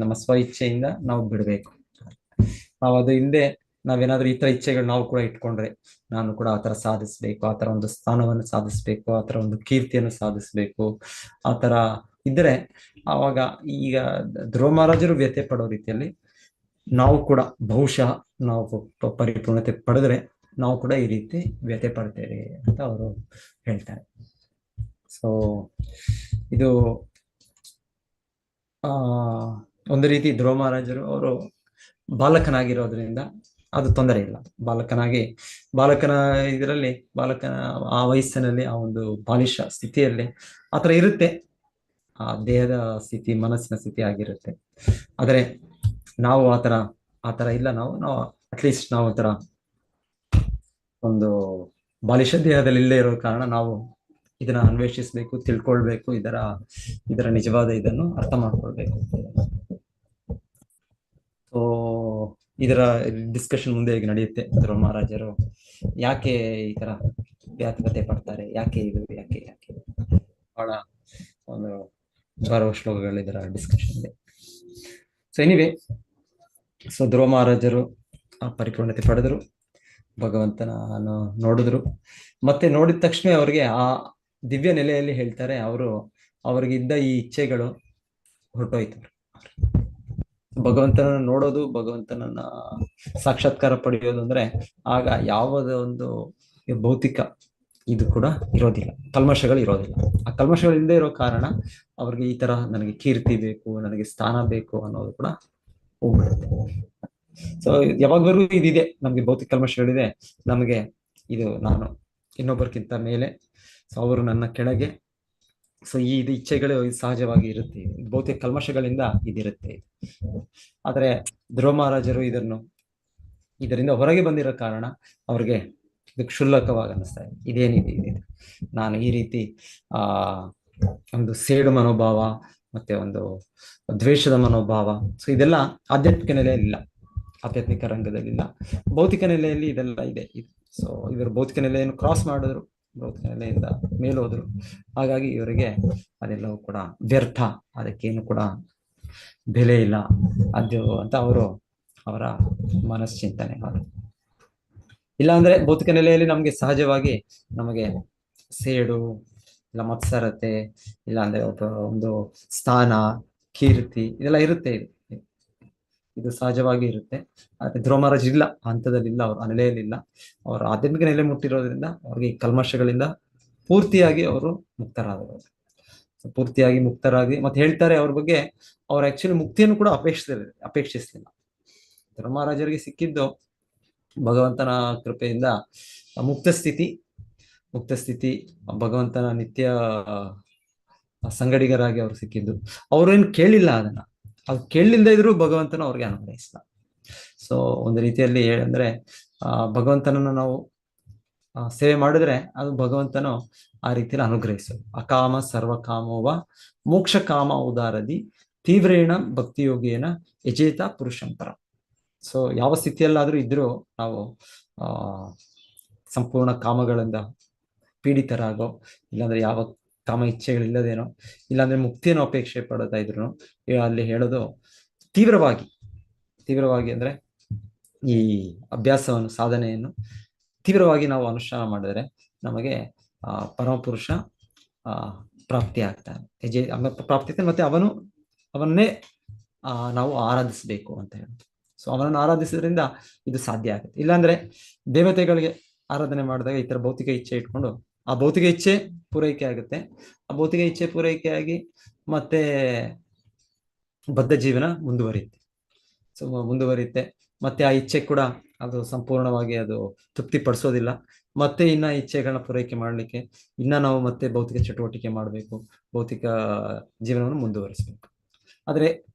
ನಮ್ಮ ಸ್ವ ಇಚ್ಛೆಯಿಂದ ನಾವು ಬಿಡಬೇಕು. ನಾವು ಅದು ಹಿಂದೆ ನಾವೇನಾದ್ರೂ ಈ ತರ ಇಚ್ಛೆಗಳು ನಾವು ಕೂಡ ಇಟ್ಕೊಂಡ್ರೆ, ನಾನು ಕೂಡ ಆತರ ಸಾಧಿಸ್ಬೇಕು, ಆತರ ಒಂದು ಸ್ಥಾನವನ್ನು ಸಾಧಿಸ್ಬೇಕು, ಆತರ ಒಂದು ಕೀರ್ತಿಯನ್ನು ಸಾಧಿಸ್ಬೇಕು, ಆತರ ಇದ್ರೆ ಆವಾಗ ಈಗ ಧ್ರುವ ಮಹಾರಾಜರು ವ್ಯಥೆ ಪಡೋ ರೀತಿಯಲ್ಲಿ ನಾವು ಕೂಡ ಬಹುಶಃ ನಾವು ಪರಿಪೂರ್ಣತೆ ಪಡೆದ್ರೆ ನಾವು ಕೂಡ ಈ ರೀತಿ ವ್ಯಥೆ ಪಡ್ತೇವೆ ಅಂತ ಅವರು ಹೇಳ್ತಾರೆ. ಸೊ ಇದು ಒಂದು ರೀತಿ ಧ್ರುವ ಮಹಾರಾಜರು ಅವರು ಬಾಲಕನಾಗಿರೋದ್ರಿಂದ ಅದು ತೊಂದರೆ ಇಲ್ಲ. ಬಾಲಕನ ಆ ವಯಸ್ಸಿನಲ್ಲಿ ಆ ಒಂದು ಬಾಲಿಶ ಸ್ಥಿತಿಯಲ್ಲಿ ಆತರ ಇರುತ್ತೆ, ಆ ದೇಹದ ಸ್ಥಿತಿ, ಮನಸ್ಸಿನ ಸ್ಥಿತಿ ಆಗಿರುತ್ತೆ. ಆದರೆ ನಾವು ಆತರ ಇಲ್ಲ. ನಾವು ಅಟ್ಲೀಸ್ಟ್ ನಾವು ಒಂಥರ ಒಂದು ಬಾಲಿಶ ದೇಹದಲ್ಲಿ ಇಲ್ಲೇ ಇರೋ ಕಾರಣ ನಾವು ಇದನ್ನ ಅನ್ವೇಷಿಸ್ಬೇಕು, ತಿಳ್ಕೊಳ್ಬೇಕು, ಇದರ ನಿಜವಾದ ಇದನ್ನು ಅರ್ಥ ಮಾಡ್ಕೊಳ್ಬೇಕು. ಸೊ ಇದರ ಡಿಸ್ಕಷನ್ ಮುಂದೆ ಈಗ ನಡೆಯುತ್ತೆ. ಧ್ರುವ ಮಹಾರಾಜರು ಯಾಕೆ ಈ ತರ ವ್ಯಾಕುಲತೆ ಪಡ್ತಾರೆ, ಯಾಕೆ ಬಹಳ ಒಂದು ಬರುವ ಶ್ಲೋಕಗಳು ಇದರ ಡಿಸ್ಕಷನ್ ಇದೆ. ಸೊ ಎನಿವೆ, ಸೊ ಧ್ರುವ ಮಹಾರಾಜರು ಆ ಪರಿಪೂರ್ಣತೆ ಪಡೆದರು, ಭಗವಂತನ ನೋಡಿದ್ರು. ಮತ್ತೆ ನೋಡಿದ ತಕ್ಷಣ ಅವರಿಗೆ ಆ ದಿವ್ಯ ನೆಲೆಯಲ್ಲಿ ಹೇಳ್ತಾರೆ, ಅವ್ರಿಗಿದ್ದ ಈ ಇಚ್ಛೆಗಳು ಹೊರಟೋಯ್ತು. ಭಗವಂತನನ್ನ ನೋಡೋದು, ಭಗವಂತನನ್ನ ಸಾಕ್ಷಾತ್ಕಾರ ಪಡೆಯೋದು ಅಂದ್ರೆ ಆಗ ಯಾವುದೇ ಒಂದು ಭೌತಿಕ ಇದು ಕೂಡ ಇರೋದಿಲ್ಲ, ಕಲ್ಮಶಗಳು ಇರೋದಿಲ್ಲ. ಆ ಕಲ್ಮಶಗಳು ಇಲ್ಲದೆ ಇರೋ ಕಾರಣ ಅವ್ರಿಗೆ ಈ ತರ ನನಗೆ ಕೀರ್ತಿ ಬೇಕು, ನನಗೆ ಸ್ಥಾನ ಬೇಕು ಅನ್ನೋದು ಕೂಡ ಹೋಗ್ಬಿಡುತ್ತೆ. ಸೊ ಯಾವಾಗ್ಲೂ ಇದಿದೆ, ನಮ್ಗೆ ಭೌತಿಕ ಕಲ್ಮಶಗಳಿದೆ, ನಮಗೆ ಇದು ನಾನು ಇನ್ನೊಬ್ಬರಿಗಿಂತ ಮೇಲೆ, ಸೊ ಅವರು ನನ್ನ ಕೆಳಗೆ. ಸೊ ಈ ಇಚ್ಛೆಗಳು ಸಹಜವಾಗಿ ಇರುತ್ತೆ, ಭೌತಿಕ ಕಲ್ಮಶಗಳಿಂದ ಇದಿರುತ್ತೆ. ಆದ್ರೆ ಧ್ರುವ ಮಹಾರಾಜರು ಇದರಿಂದ ಹೊರಗೆ ಬಂದಿರೋ ಕಾರಣ ಅವ್ರಿಗೆ ಇದು ಕ್ಷುಲ್ಲಕವಾಗಿ ಅನ್ನಿಸ್ತಾ ಇದೆ. ಇದೇನಿದೆ, ನಾನು ಈ ರೀತಿ ಒಂದು ಸೇಡು ಮನೋಭಾವ ಮತ್ತೆ ಒಂದು ದ್ವೇಷದ ಮನೋಭಾವ, ಸೊ ಇದೆಲ್ಲ ಆಧ್ಯಾತ್ಮಿಕ ನೆಲೆಯಲ್ಲಿಲ್ಲ, ಆಧ್ಯಾತ್ಮಿಕ ರಂಗದಲ್ಲಿಲ್ಲ, ಭೌತಿಕ ನೆಲೆಯಲ್ಲಿ ಇದೆಲ್ಲ ಇದೆ. ಸೊ ಇವರು ಭೌತಿಕ ನೆಲೆಯನ್ನು ಕ್ರಾಸ್ ಮಾಡಿದ್ರು, ಭೌತಿಕ ನೆಲೆಯಿಂದ ಮೇಲೋದ್ರು. ಹಾಗಾಗಿ ಇವರಿಗೆ ಅದೆಲ್ಲವೂ ಕೂಡ ವ್ಯರ್ಥ, ಅದಕ್ಕೇನು ಕೂಡ ಬೆಲೆ ಇಲ್ಲ ಅದು ಅಂತ ಅವರ ಮನಶ್ಚಿಂತನೆ. ಇಲ್ಲ ಅಂದ್ರೆ ಭೌತಿಕ ನೆಲೆಯಲ್ಲಿ ನಮ್ಗೆ ಸಹಜವಾಗಿ ನಮಗೆ ಸೇಡು, ಇಲ್ಲ ಮತ್ಸರತೆ, ಇಲ್ಲ ಅಂದ್ರೆ ಒಂದು ಸ್ಥಾನ, ಕೀರ್ತಿ ಇದೆಲ್ಲ ಇರುತ್ತೆ. ಇದು ಸಹಜವಾಗಿ ಇರುತ್ತೆ. ಆದ್ರೆ ಧ್ರುವ ಮಹಾರಾಜ್ ಇಲ್ಲ, ಹಂತದಲ್ಲಿಲ್ಲ, ಅವ್ರ ಆ ನೆಲೆಯಲ್ಲಿಲ್ಲ. ಅವರ ಆಧ್ಯಾತ್ಮಿಕ ನೆಲೆ ಮುಟ್ಟಿರೋದ್ರಿಂದ ಅವ್ರಿಗೆ ಈ ಕಲ್ಮಶಗಳಿಂದ ಪೂರ್ತಿಯಾಗಿ ಅವರು ಮುಕ್ತರಾದರು. ಪೂರ್ತಿಯಾಗಿ ಮುಕ್ತರಾಗಿ ಮತ್ತೆ ಹೇಳ್ತಾರೆ ಅವ್ರ ಬಗ್ಗೆ, ಅವ್ರ ಆಕ್ಚುಲಿ ಮುಕ್ತಿಯನ್ನು ಕೂಡ ಅಪೇಕ್ಷಿಸಲಿಲ್ಲ. ಧ್ರುವ ಮಹಾರಾಜರಿಗೆ ಸಿಕ್ಕಿದ್ದು ಭಗವಂತನ ಕೃಪೆಯಿಂದ ಮುಕ್ತ ಸ್ಥಿತಿ, ಭಗವಂತನ ನಿತ್ಯ ಸಂಗಡಿಗರಾಗಿ ಅವ್ರು ಸಿಕ್ಕಿದ್ದು. ಅವ್ರೇನು ಕೇಳಿಲ್ಲ, ಅದು ಕೇಳಲಿಲ್ಲದೆ ಇದ್ರು ಭಗವಂತನ ಅವ್ರಿಗೆ ಅನುಗ್ರಹಿಸಿದ. ಸೊ ಒಂದು ರೀತಿಯಲ್ಲಿ ಅಂದ್ರೆ ಭಗವಂತನನ್ನು ನಾವು ಸೇವೆ ಮಾಡಿದ್ರೆ ಅದು ಭಗವಂತನು ಆ ರೀತಿಯಲ್ಲಿ ಅನುಗ್ರಹಿಸೋದು. ಅಕಾಮ ಸರ್ವಕಾಮೋವ ಮೋಕ್ಷ ಕಾಮ ಉದಾರದಿ ತೀವ್ರೇಣ ಭಕ್ತಿಯೋಗೇನ ಯಜೇತ ಪುರುಷಂತರ. ಸೊ ಯಾವ ಸ್ಥಿತಿಯಲ್ಲಾದ್ರೂ ಇದ್ರೂ ನಾವು ಸಂಪೂರ್ಣ ಕಾಮಗಳಿಂದ ಪೀಡಿತರಾಗೋ, ಇಲ್ಲಾಂದ್ರೆ ಯಾವ ಕಾಮ ಇಚ್ಛೆಗಳಿಲ್ಲದೇನೋ, ಇಲ್ಲಾಂದ್ರೆ ಮುಕ್ತಿಯನ್ನು ಅಪೇಕ್ಷೆ ಪಡ್ತಾ ಇದ್ರು ಅಲ್ಲಿ ಹೇಳೋದು ತೀವ್ರವಾಗಿ ಅಂದ್ರೆ ಈ ಅಭ್ಯಾಸವನ್ನು, ಸಾಧನೆಯನ್ನು ತೀವ್ರವಾಗಿ ನಾವು ಅನುಷ್ಠಾನ ಮಾಡಿದ್ರೆ ನಮಗೆ ಪರಮಪುರುಷ ಪ್ರಾಪ್ತಿ ಆಗ್ತಾನೆ, ಪ್ರಾಪ್ತಿ. ಮತ್ತೆ ಅವನ್ನೇ ನಾವು ಆರಾಧಿಸ್ಬೇಕು ಅಂತ ಹೇಳುದು. ಸೊ ಅವನನ್ನು ಆರಾಧಿಸೋದ್ರಿಂದ ಇದು ಸಾಧ್ಯ ಆಗುತ್ತೆ. ಇಲ್ಲಾಂದ್ರೆ ದೇವತೆಗಳಿಗೆ ಆರಾಧನೆ ಮಾಡಿದಾಗ ಈ ತರ ಭೌತಿಕ ಇಚ್ಛೆ ಇಟ್ಕೊಂಡು ಆ ಭೌತಿಕ ಇಚ್ಛೆ ಪೂರೈಕೆ ಆಗುತ್ತೆ. ಆ ಭೌತಿಕ ಇಚ್ಛೆ ಪೂರೈಕೆಯಾಗಿ ಮತ್ತೆ ಬದ್ಧ ಜೀವನ ಮುಂದುವರಿಯುತ್ತೆ. ಮತ್ತೆ ಆ ಇಚ್ಛೆ ಕೂಡ ಅದು ಸಂಪೂರ್ಣವಾಗಿ ಅದು ತೃಪ್ತಿ ಪಡಿಸೋದಿಲ್ಲ. ಮತ್ತೆ ಇನ್ನ ಇಚ್ಛೆಗಳನ್ನ ಪೂರೈಕೆ ಮಾಡ್ಲಿಕ್ಕೆ ನಾವು ಮತ್ತೆ ಭೌತಿಕ ಚಟುವಟಿಕೆ ಮಾಡಬೇಕು, ಭೌತಿಕ ಜೀವನವನ್ನು ಮುಂದುವರಿಸಬೇಕು. ಆದ್ರೆ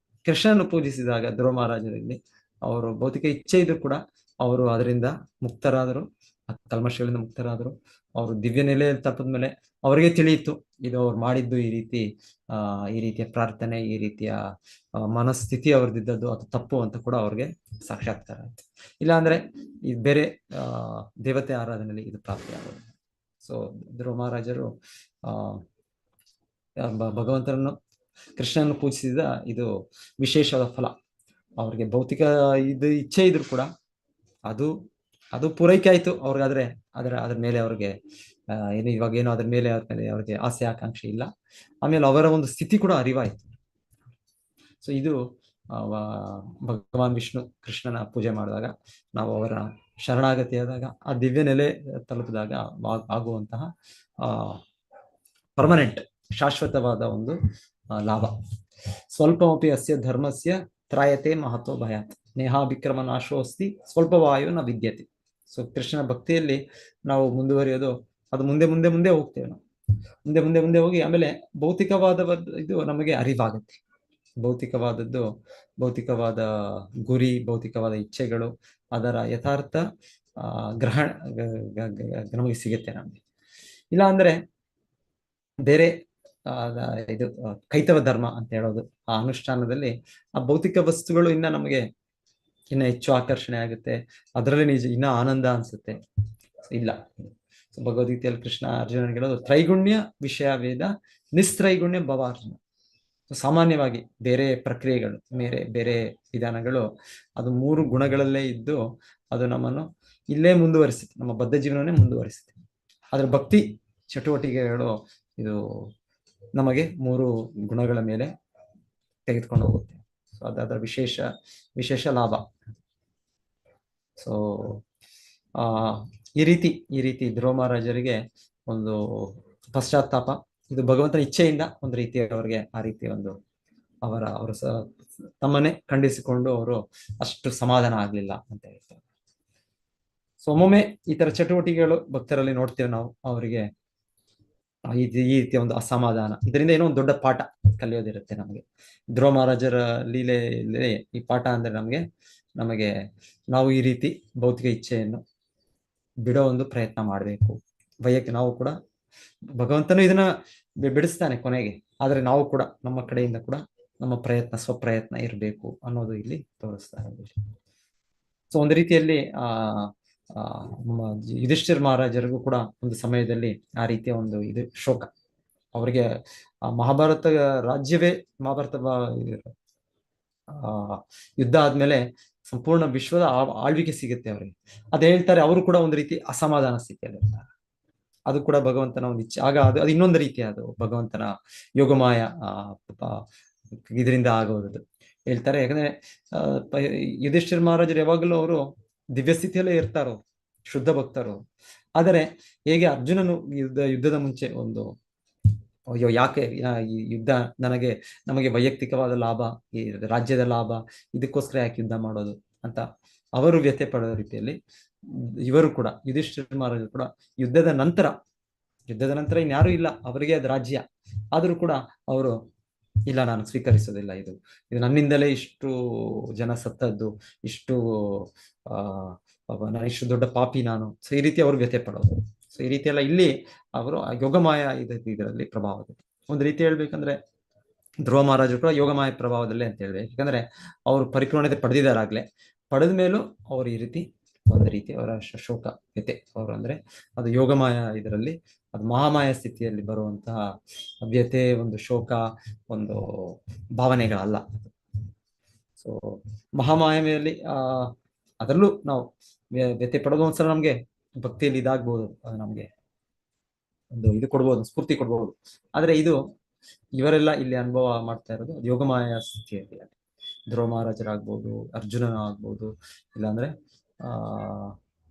ಕೃಷ್ಣನನ್ನು ಪೂಜಿಸಿದಾಗ ಧ್ರುವ ಮಹಾರಾಜರಲ್ಲಿ ಅವರು ಭೌತಿಕ ಇಚ್ಛೆ ಇದ್ರು ಕೂಡ ಅವರು ಅದರಿಂದ ಮುಕ್ತರಾದರು, ಕಲ್ಮಶಗಳಿಂದ ಮುಕ್ತರಾದರು. ಅವರು ದಿವ್ಯ ನೆಲೆಯಲ್ಲಿ ತಪ್ಪದ ಮೇಲೆ ಅವರಿಗೆ ತಿಳಿಯಿತು, ಇದು ಅವ್ರು ಮಾಡಿದ್ದು ಈ ರೀತಿಯ ಪ್ರಾರ್ಥನೆ, ಈ ರೀತಿಯ ಮನಸ್ಥಿತಿ ಅವ್ರದ್ದಿದ್ದದ್ದು ಅದು ತಪ್ಪು ಅಂತ ಕೂಡ ಅವ್ರಿಗೆ ಸಾಕ್ಷಾತ್ಕಾರ ಆಯ್ತು. ಇಲ್ಲ ಅಂದ್ರೆ ಈ ಬೇರೆ ದೇವತೆ ಆರಾಧನೆಯಲ್ಲಿ ಇದು ಪ್ರಾಪ್ತಿ ಆಗೋದು. ಸೊ ಧ್ರುವ ಮಹಾರಾಜರು ಭಗವಂತನನ್ನು, ಕೃಷ್ಣನನ್ನು ಪೂಜಿಸಿದ ಇದು ವಿಶೇಷವಾದ ಫಲ. ಅವ್ರಿಗೆ ಭೌತಿಕ ಇಚ್ಛೆ ಇದ್ರು ಕೂಡ ಅದು ಪೂರೈಕೆ ಆಯ್ತು ಅವ್ರಿಗಾದ್ರೆ ಅದ್ರ ಮೇಲೆ ಅವ್ರಿಗೆ ಇವಾಗೇನೋ ಅದ್ರ ಮೇಲೆ ಅವ್ರಿಗೆ ಆಸೆ ಆಕಾಂಕ್ಷೆ ಇಲ್ಲ. ಆಮೇಲೆ ಅವರ ಒಂದು ಸ್ಥಿತಿ ಕೂಡ ಅರಿವಾಯ್ತು. ಸೊ ಇದು ಭಗವಾನ್ ವಿಷ್ಣು ಕೃಷ್ಣನ ಪೂಜೆ ಮಾಡಿದಾಗ, ನಾವು ಅವರ ಶರಣಾಗತಿಯಾದಾಗ, ಆ ದಿವ್ಯ ನೆಲೆ ತಲುಪಿದಾಗ ಆಗುವಂತಹ ಪರ್ಮನೆಂಟ್ ಶಾಶ್ವತವಾದ ಒಂದು ಲಾಭ. ಸ್ವಲ್ಪಮಪಿ ಅಸ್ಯ ಧರ್ಮಸ್ಯ ತ್ರಾಯತೆ ಮಹತ್ವ ಭಯಾತ್ ನೇಹಾಭಿಕ್ರಮ ನಾಶೋಸ್ತಿ ಸ್ವಲ್ಪ ವಾಯು ನ ವಿದ್ಯತೆ. ಸೊ ಕೃಷ್ಣನ ಭಕ್ತಿಯಲ್ಲಿ ನಾವು ಮುಂದುವರಿಯೋದು, ಅದು ಮುಂದೆ ಹೋಗ್ತೇವೆ ನಾವು, ಮುಂದೆ ಹೋಗಿ ಆಮೇಲೆ ಭೌತಿಕವಾದ ಇದು ನಮಗೆ ಅರಿವಾಗುತ್ತೆ. ಭೌತಿಕವಾದ ಗುರಿ, ಭೌತಿಕವಾದ ಇಚ್ಛೆಗಳು, ಅದರ ಯಥಾರ್ಥ ಗ್ರಹಣ ನಮಗೆ ಸಿಗುತ್ತೆ ನಮಗೆ. ಇಲ್ಲ ಅಂದ್ರೆ ಬೇರೆ ಇದು ಕೈತವ ಧರ್ಮ ಅಂತ ಹೇಳೋದು, ಆ ಅನುಷ್ಠಾನದಲ್ಲಿ ಆ ಭೌತಿಕ ವಸ್ತುಗಳು ಇನ್ನ ನಮಗೆ ಇನ್ನ ಹೆಚ್ಚು ಆಕರ್ಷಣೆ ಆಗುತ್ತೆ, ಅದರಲ್ಲಿ ಇನ್ನ ಆನಂದ ಅನ್ಸುತ್ತೆ. ಇಲ್ಲ, ಭಗವದ್ಗೀತೆಯಲ್ಲಿ ಕೃಷ್ಣ ಅರ್ಜುನನಿಗೆ ಹೇಳೋದು ತ್ರೈಗುಣ್ಯ ವಿಷಯ ವೇದ ನಿಸ್ತ್ರೈಗುಣ್ಯ ಭವ ಅರ್ಜುನ. ಸಾಮಾನ್ಯವಾಗಿ ಬೇರೆ ಪ್ರಕ್ರಿಯೆಗಳು, ಬೇರೆ ಬೇರೆ ವಿಧಾನಗಳು ಅದು 3 ಗುಣಗಳಲ್ಲೇ ಇದ್ದು ಅದು ನಮ್ಮನ್ನು ಇಲ್ಲೇ ಮುಂದುವರಿಸುತ್ತೆ, ನಮ್ಮ ಬದ್ಧ ಜೀವನವನ್ನೇ ಮುಂದುವರಿಸುತ್ತೆ. ಆದ್ರೆ ಭಕ್ತಿ ಚಟುವಟಿಕೆಗಳು ಇದು ನಮಗೆ 3 ಗುಣಗಳ ಮೇಲೆ ತೆಗೆದುಕೊಂಡು ಹೋಗುತ್ತೆ. ಸೊ ಅದರ ವಿಶೇಷ ಲಾಭ. ಸೊ ಈ ರೀತಿ ಧ್ರುವ ಮಹಾರಾಜರಿಗೆ ಒಂದು ಪಶ್ಚಾತ್ತಾಪ, ಇದು ಭಗವಂತನ ಇಚ್ಛೆಯಿಂದ ಒಂದು ರೀತಿ ಅವರಿಗೆ ಆ ರೀತಿ ಒಂದು ಅವರು ತಮ್ಮನ್ನೇ ಖಂಡಿಸಿಕೊಂಡು ಅವರು ಅಷ್ಟು ಸಮಾಧಾನ ಆಗ್ಲಿಲ್ಲ ಅಂತ ಹೇಳ್ತಾರೆ. ಸೊ ಒಮ್ಮೊಮ್ಮೆ ಈ ತರ ಚಟುವಟಿಕೆಗಳು ಭಕ್ತರಲ್ಲಿ ನೋಡ್ತೇವೆ ನಾವು, ಅವರಿಗೆ ಈ ರೀತಿಯ ಒಂದು ಅಸಮಾಧಾನ, ಇದರಿಂದ ಏನೋ ಒಂದು ದೊಡ್ಡ ಪಾಠ ಕಲಿಯೋದಿರುತ್ತೆ ನಮಗೆ. ಧ್ರುವ ಮಹಾರಾಜರ ಲೀಲೆಯಲ್ಲಿ ಈ ಪಾಠ ಅಂದ್ರೆ ನಮಗೆ ನಾವು ಈ ರೀತಿ ಭೌತಿಕ ಇಚ್ಛೆಯನ್ನು ಬಿಡೋ ಒಂದು ಪ್ರಯತ್ನ ಮಾಡಬೇಕು. ನಾವು ಕೂಡ ಭಗವಂತನು ಇದನ್ನ ಬಿಡಿಸ್ತಾನೆ ಕೊನೆಗೆ, ಆದ್ರೆ ನಾವು ಕೂಡ ನಮ್ಮ ಕಡೆಯಿಂದ ಕೂಡ ನಮ್ಮ ಸ್ವಪ್ರಯತ್ನ ಇರಬೇಕು ಅನ್ನೋದು ಇಲ್ಲಿ ತೋರಿಸ್ತಾರೆ. ಸೊ ಒಂದು ರೀತಿಯಲ್ಲಿ ನಮ್ಮ ಯುಧಿಷ್ಠಿರ ಮಹಾರಾಜರಿಗೂ ಕೂಡ ಒಂದು ಸಮಯದಲ್ಲಿ ಆ ರೀತಿಯ ಒಂದು ಇದು ಶೋಕ, ಅವರಿಗೆ ಮಹಾಭಾರತ ಯುದ್ಧ ಆದ್ಮೇಲೆ ಸಂಪೂರ್ಣ ವಿಶ್ವದ ಆಳ್ವಿಕೆ ಸಿಗುತ್ತೆ ಅವರಿಗೆ. ಅದ್ ಹೇಳ್ತಾರೆ, ಅವರು ಕೂಡ ಒಂದು ರೀತಿ ಅಸಮಾಧಾನ ಸ್ಥಿತಿಯಲ್ಲಿ ಇರ್ತಾರೆ. ಅದು ಕೂಡ ಭಗವಂತನ ಒಂದು ಇಚ್ಛೆ. ಆಗ ಅದು ಇನ್ನೊಂದು ರೀತಿ, ಅದು ಭಗವಂತನ ಯೋಗಮಾಯ ಇದರಿಂದ ಆಗೋದು ಹೇಳ್ತಾರೆ. ಯಾಕಂದ್ರೆ ಯುಧಿಷ್ಠಿರ ಮಹಾರಾಜರು ಯಾವಾಗಲೂ ಅವರು ದಿವ್ಯ ಸ್ಥಿತಿಯಲ್ಲೇ ಇರ್ತಾರೋ, ಶುದ್ಧ ಭಕ್ತರು. ಆದರೆ ಹೇಗೆ ಅರ್ಜುನನು ಯುದ್ಧದ ಮುಂಚೆ ಒಂದು ಅಯ್ಯೋ ಯಾಕೆ ಈ ಯುದ್ಧ ನಮಗೆ ವೈಯಕ್ತಿಕವಾದ ಲಾಭ, ಈ ರಾಜ್ಯದ ಲಾಭ, ಇದಕ್ಕೋಸ್ಕರ ಯಾಕೆ ಯುದ್ಧ ಮಾಡೋದು ಅಂತ ಅವರು ವ್ಯಥೆ ಪಡೋ ರೀತಿಯಲ್ಲಿ ಇವರು ಕೂಡ ಯುಧಿಷ್ಠಿರ ಮಹಾರಾಜರು ಕೂಡ ಯುದ್ಧದ ನಂತರ ಇನ್ಯಾರು ಇಲ್ಲ, ಅವರಿಗೆ ಅದು ರಾಜ್ಯ ಆದ್ರೂ ಕೂಡ ಅವರು ಇಲ್ಲ, ನಾನು ಸ್ವೀಕರಿಸೋದಿಲ್ಲ, ಇದು ನನ್ನಿಂದಲೇ ಇಷ್ಟು ಜನ ಸತ್ತದ್ದು, ಇಷ್ಟು ನಾನು ಇಷ್ಟು ದೊಡ್ಡ ಪಾಪಿ ನಾನು. ಸೊ ಈ ರೀತಿ ಅವರು ವ್ಯಥೆ ಪಡೋದು. ಸೊ ಈ ರೀತಿ ಎಲ್ಲ ಇಲ್ಲಿ ಅವರು ಯೋಗಮಾಯ ಇದರಲ್ಲಿ ಪ್ರಭಾವ. ಒಂದು ರೀತಿ ಹೇಳ್ಬೇಕಂದ್ರೆ ಧ್ರುವ ಮಹಾರಾಜರು ಕೂಡ ಯೋಗಮಾಯ ಪ್ರಭಾವದಲ್ಲೇ ಅಂತ ಹೇಳ್ಬೇಕು. ಯಾಕಂದ್ರೆ ಅವರು ಪರಿಪೂರ್ಣತೆ ಪಡೆದಿದ್ದಾರಾಗ್ಲೇ, ಪಡೆದ ಮೇಲೂ ಅವರು ಈ ರೀತಿ ಒಂದು ರೀತಿ ಅವರ ಶೋಕ ವ್ಯಥೆ ಅವರು ಅಂದ್ರೆ ಅದು ಯೋಗಮಾಯ ಇದರಲ್ಲಿ, ಅದು ಮಹಾಮಾಯ ಸ್ಥಿತಿಯಲ್ಲಿ ಬರುವಂತಹ ವ್ಯಥೆ, ಒಂದು ಶೋಕ, ಒಂದು ಭಾವನೆಗಳಲ್ಲ. ಸೊ ಮಹಾಮಾಯ ಮೇಲೆ ಅದರಲ್ಲೂ ನಾವು ವ್ಯಥೆ ಪಡೋದು ಒಂದ್ಸಲ ನಮ್ಗೆ ಭಕ್ತಿಯಲ್ಲಿ ಇದಾಗ್ಬೋದು, ನಮ್ಗೆ ಒಂದು ಇದು ಕೊಡ್ಬೋದು, ಸ್ಫೂರ್ತಿ ಕೊಡ್ಬೋದು. ಆದ್ರೆ ಇವರೆಲ್ಲ ಇಲ್ಲಿ ಅನುಭವ ಮಾಡ್ತಾ ಇರೋದು ಯೋಗಮಾಯ ಸ್ಥಿತಿಯಲ್ಲಿ. ಧ್ರುವ ಮಹಾರಾಜರಾಗ್ಬೋದು, ಅರ್ಜುನ ಆಗ್ಬೋದು, ಇಲ್ಲಾಂದ್ರೆ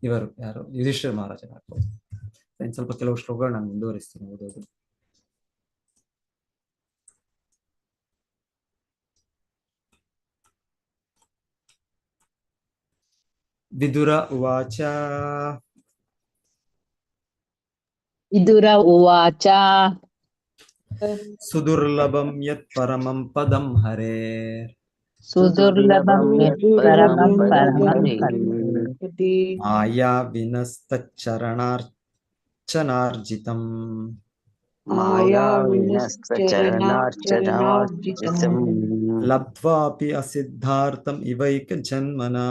ಇವರು ಯಾರು ಯುಧಿಷ್ಠಿರ ಮಹಾರಾಜರಾಗ್ಬೋದು. ಇನ್ನು ಸ್ವಲ್ಪ ಕೆಲವು ಶ್ಲೋಕಗಳು ನಾನು ಮುಂದುವರಿಸ್ತೀನಿ ಓದೋದು. ವಿದುರ ಉವಾಚ ಸುದುರ್ಲಭಂ ಯತ್ ಪರಮಂ ಪದಂ ಹರೇ ಮಾಯಾ ವಿನಸ್ತಚರಣಾರ್ಚನಾರ್ಜಿತಂ ಲಬ್ಧ್ವಾಪಿ ಅಸಿದ್ಧಾರ್ಥಂ ಇವೈಕ ಜನ್ಮನಾ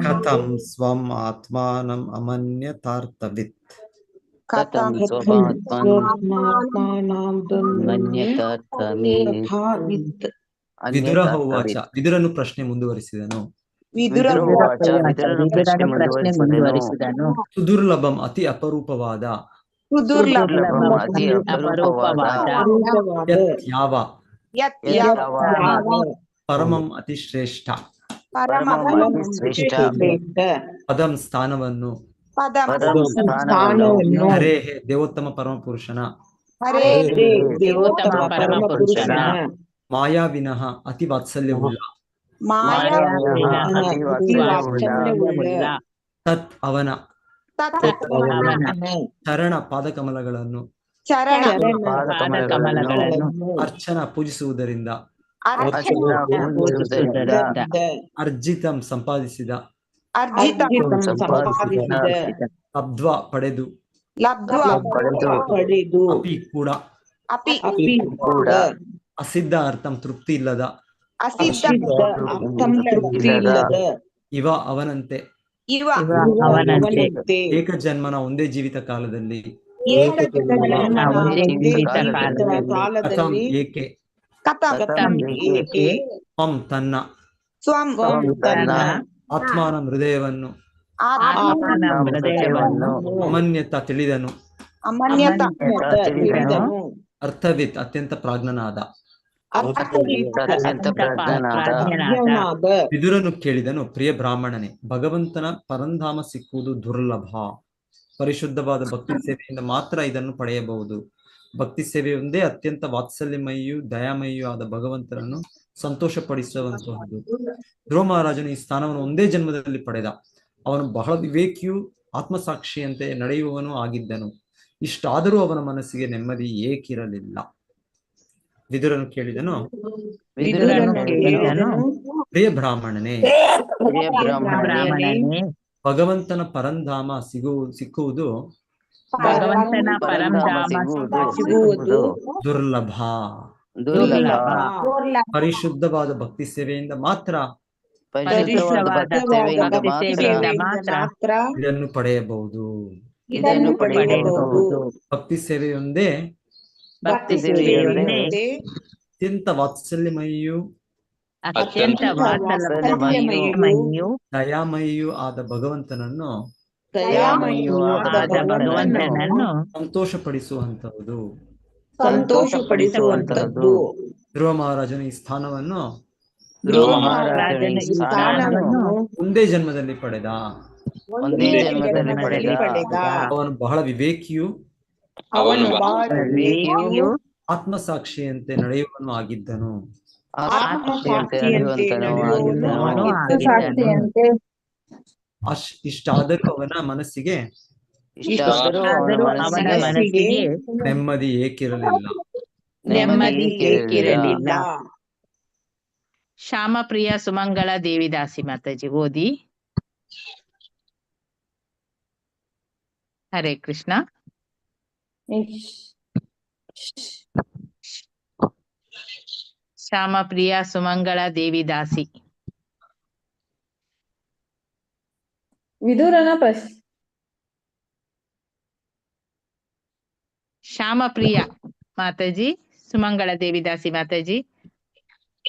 ಕಥಂ ಸ್ವಂ ಆತ್ಮಾನಂ ಅಮನ್ಯತಾರ್ಥವಿತ್. ವಿದುರ ಉವಾಚ, ವಿದುರನು ಪ್ರಶ್ನೆ ಮುಂದುವರಿಸಿದನು. ಸುದುರ್ಲಭಂ ಅತಿ ಅಪರೂಪವಾದ, ಯಾವ ಪರಮಂ ಅತಿ ಶ್ರೇಷ್ಠ, ಪದಂ ಸ್ಥಾನವನ್ನು, ಹರೇ ದೇವೋತ್ತಮ ಪರಮಪುರುಷನ, ಮಾಯಾವಿನಃ ಅತಿ ವಾತ್ಸಲ್ಯವುಳ್ಳ, ತತ್ ಅವನ ಚರಣ ಪಾದಕಮಲಗಳನ್ನು ಅರ್ಚನಾ ಪೂಜಿಸುವುದರಿಂದ ಅರ್ಜಿತಂ ಸಂಪಾದಿಸಿದ, ಲಬ್ಧ್ವಾ ಪಡೆದು, ಅಪಿ ಕೂಡ, ಅಸಿದ್ಧ ಅರ್ಥಂ ತೃಪ್ತಿ ಇಲ್ಲದ, ಇವ ಅವನಂತೆ, ಇವ ಅವನಂತೆ ಏಕಜನ್ಮನ ಒಂದೇ ಜೀವಿತ ಕಾಲದಲ್ಲಿ ಏಕಜನ್ಮನ ಒಂದೇ ಜೀವಿತ ಕಥಂ ಏಕೆ ಕಥಂ ಏಕೆ ತ್ವಂ ತನ್ನ ಸ್ವಂ ತನ್ನ ಆತ್ಮಾನ ಹೃದಯವನ್ನು ಆತ್ಮನ ಹೃದಯವನ್ನು ಅಮನ್ಯತ ತಿಳಿದನು ಅಮನ್ಯತ ತಿಳಿದನು ಅರ್ಥವಿತ್ ಅತ್ಯಂತ ಪ್ರಾಜ್ಞನಾದ ಅತ್ಯಂತ ಪ್ರಾಜ್ಞನಾದ ವಿದುರನು ಕೇಳಿದನು, ಪ್ರಿಯ ಬ್ರಾಹ್ಮಣನೇ, ಭಗವಂತನ ಪರಂಧಾಮ ಸಿಕ್ಕುವುದು ದುರ್ಲಭ. ಪರಿಶುದ್ಧವಾದ ಭಕ್ತಿ ಸೇವೆಯಿಂದ ಮಾತ್ರ ಇದನ್ನು ಪಡೆಯಬಹುದು. ಭಕ್ತಿ ಸೇವೆಯೊಂದೇ ಅತ್ಯಂತ ವಾತ್ಸಲ್ಯಮಯಿಯೂ ದಯಾಮಯಿಯೂ ಆದ ಭಗವಂತನನ್ನು ಸಂತೋಷಪಡಿಸುವಂತಹದ್ದು. ಧ್ರುವ ಮಹಾರಾಜನು ಈ ಸ್ಥಾನವನ್ನು ಒಂದೇ ಜನ್ಮದಲ್ಲಿ ಪಡೆದ. ಅವನು ಬಹಳ ವಿವೇಕಿಯೂ ಆತ್ಮಸಾಕ್ಷಿಯಂತೆ ನಡೆಯುವವನು ಆಗಿದ್ದನು. ಇಷ್ಟಾದರೂ ಅವನ ಮನಸ್ಸಿಗೆ ನೆಮ್ಮದಿ ಏಕಿರಲಿಲ್ಲ. ವಿದುರನು ಕೇಳಿದನು, ಪ್ರಿಯ ಬ್ರಾಹ್ಮಣನೇ, ಭಗವಂತನ ಪರಂಧಾಮ ಸಿಕ್ಕುವುದು ದುರ್ಲಭ. ಪರಿಶುದ್ಧವಾದ ಭಕ್ತಿ ಸೇವೆಯಿಂದ ಮಾತ್ರ ಇದನ್ನು ಪಡೆಯಬಹುದು. ಭಕ್ತಿ ಸೇವೆಯೊಂದೇ ಅತ್ಯಂತ ವಾತ್ಸಲ್ಯಮಯಿಯೂ ದಯಾಮಯಿಯೂ ಆದ ಭಗವಂತನನ್ನು ಸಂತೋಷಪಡಿಸುವಂತಹದ್ದು. ಧ್ರುವ ಮಹಾರಾಜನು ಈ ಸ್ಥಾನವನ್ನು ಒಂದೇ ಜನ್ಮದಲ್ಲಿ ಪಡೆದ. ಅವನು ಬಹಳ ವಿವೇಕಿಯೂ ಆತ್ಮಸಾಕ್ಷಿಯಂತೆ ನಡೆಯುವನು ಆಗಿದ್ದನು. ಇಷ್ಟಾದರೂ ಅವನ ಮನಸ್ಸಿಗೆ ನೆಮ್ಮದಿ ಏಕಿರಲಿಲ್ಲ. ಶ್ಯಾಮಪ್ರಿಯ ಸುಮಂಗಳ ದೇವಿದಾಸಿ ಮಾತಾಜಿ ಓದಿ. ಹರೇ ಕೃಷ್ಣ. ಶ್ಯಾಮಪ್ರಿಯ ಸುಮಂಗಳ ದೇವಿದಾಸಿ. ವಿದುರನ ಶ್ಯಾಮಪ್ರಿಯ ಮಾತಾಜಿ, ಸುಮಂಗಳ ದೇವಿದಾಸಿ ಮಾತಾಜಿ.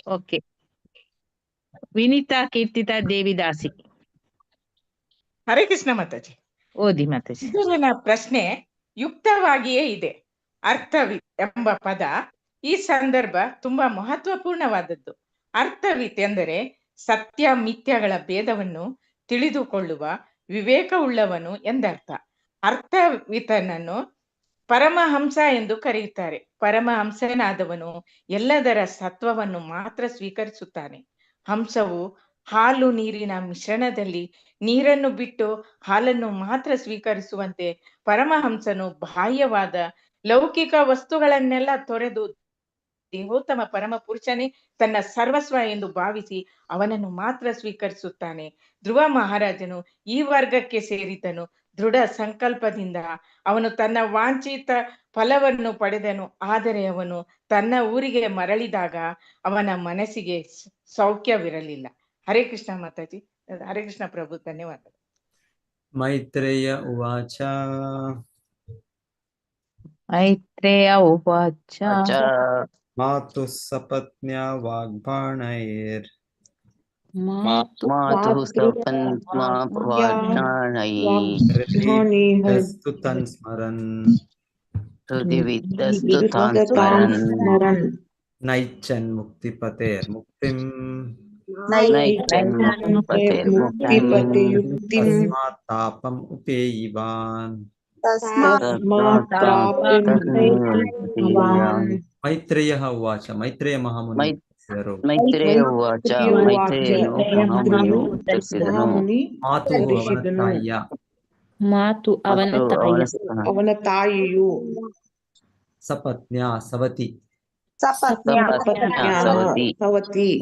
ಓಕೆ. ವಿನೀತಾ ಕೀರ್ತಿತಾ ದೇವಿದಾಸಿ. ಹರೇ ಕೃಷ್ಣ ಮಾತಾಜಿ. ಓದಿ ಮಾತಾಜಿ. ವಿದುರನ ಪ್ರಶ್ನೆ ಯುಕ್ತವಾಗಿಯೇ ಇದೆ. ಅರ್ಥವಿತ್ ಎಂಬ ಪದ ಈ ಸಂದರ್ಭ ತುಂಬಾ ಮಹತ್ವಪೂರ್ಣವಾದದ್ದು. ಅರ್ಥವಿತ್ ಎಂದರೆ ಸತ್ಯ ಮಿಥ್ಯಗಳ ಭೇದವನ್ನು ತಿಳಿದುಕೊಳ್ಳುವ ವಿವೇಕವುಳ್ಳವನು ಎಂದರ್ಥ. ಅರ್ಥವಿತನನ್ನು ಪರಮಹಂಸ ಎಂದು ಕರೆಯುತ್ತಾರೆ. ಪರಮಹಂಸನಾದವನು ಎಲ್ಲದರ ಸತ್ವವನ್ನು ಮಾತ್ರ ಸ್ವೀಕರಿಸುತ್ತಾನೆ. ಹಂಸವು ಹಾಲು ನೀರಿನ ಮಿಶ್ರಣದಲ್ಲಿ ನೀರನ್ನು ಬಿಟ್ಟು ಹಾಲನ್ನು ಮಾತ್ರ ಸ್ವೀಕರಿಸುವಂತೆ ಪರಮಹಂಸನು ಬಾಹ್ಯವಾದ ಲೌಕಿಕ ವಸ್ತುಗಳನ್ನೆಲ್ಲ ತೊರೆದು ದೇವೋತ್ತಮ ಪರಮ ಪುರುಷನೇ ತನ್ನ ಸರ್ವಸ್ವ ಎಂದು ಭಾವಿಸಿ ಅವನನ್ನು ಮಾತ್ರ ಸ್ವೀಕರಿಸುತ್ತಾನೆ. ಧ್ರುವ ಮಹಾರಾಜನು ಈ ವರ್ಗಕ್ಕೆ ಸೇರಿದನು. ದೃಢ ಸಂಕಲ್ಪದಿಂದ ಅವನು ತನ್ನ ವಾಂಛಿತ ಫಲವನ್ನು ಪಡೆದನು. ಆದರೆ ಅವನು ತನ್ನ ಊರಿಗೆ ಮರಳಿದಾಗ ಅವನ ಮನಸ್ಸಿಗೆ ಸೌಖ್ಯವಿರಲಿಲ್ಲ. ಹರೇ ಕೃಷ್ಣ ಮಾತಾಜಿ. ಹರೇ ಕೃಷ್ಣ ಪ್ರಭು, ಧನ್ಯವಾದ. ಮೈತ್ರೇಯ ಉವಾಚ. ಮಾತು ಸಪತ್ನ್ಯಾ ವಾಗ್ಬಾಣೈರ್ ತನ್ ಸ್ಮರನ್ ನೈಚ್ಛನ್ ಮುಕ್ತಿಪತೇರ್ ಮುಕ್ತಿಂ ತಸ್ಮಾತ್ ತಾಪಂ ಉಪೇಯಿವಾನ್. ಮೈತ್ರೇಯ ಉವಾಚ. ಮೈತ್ರೇಯ ಮಹಾಮುನಿ ಮಾತು ಅವನ ತಾಯಿಯು ಸಪತ್ನ್ಯಾ ಸವತಿ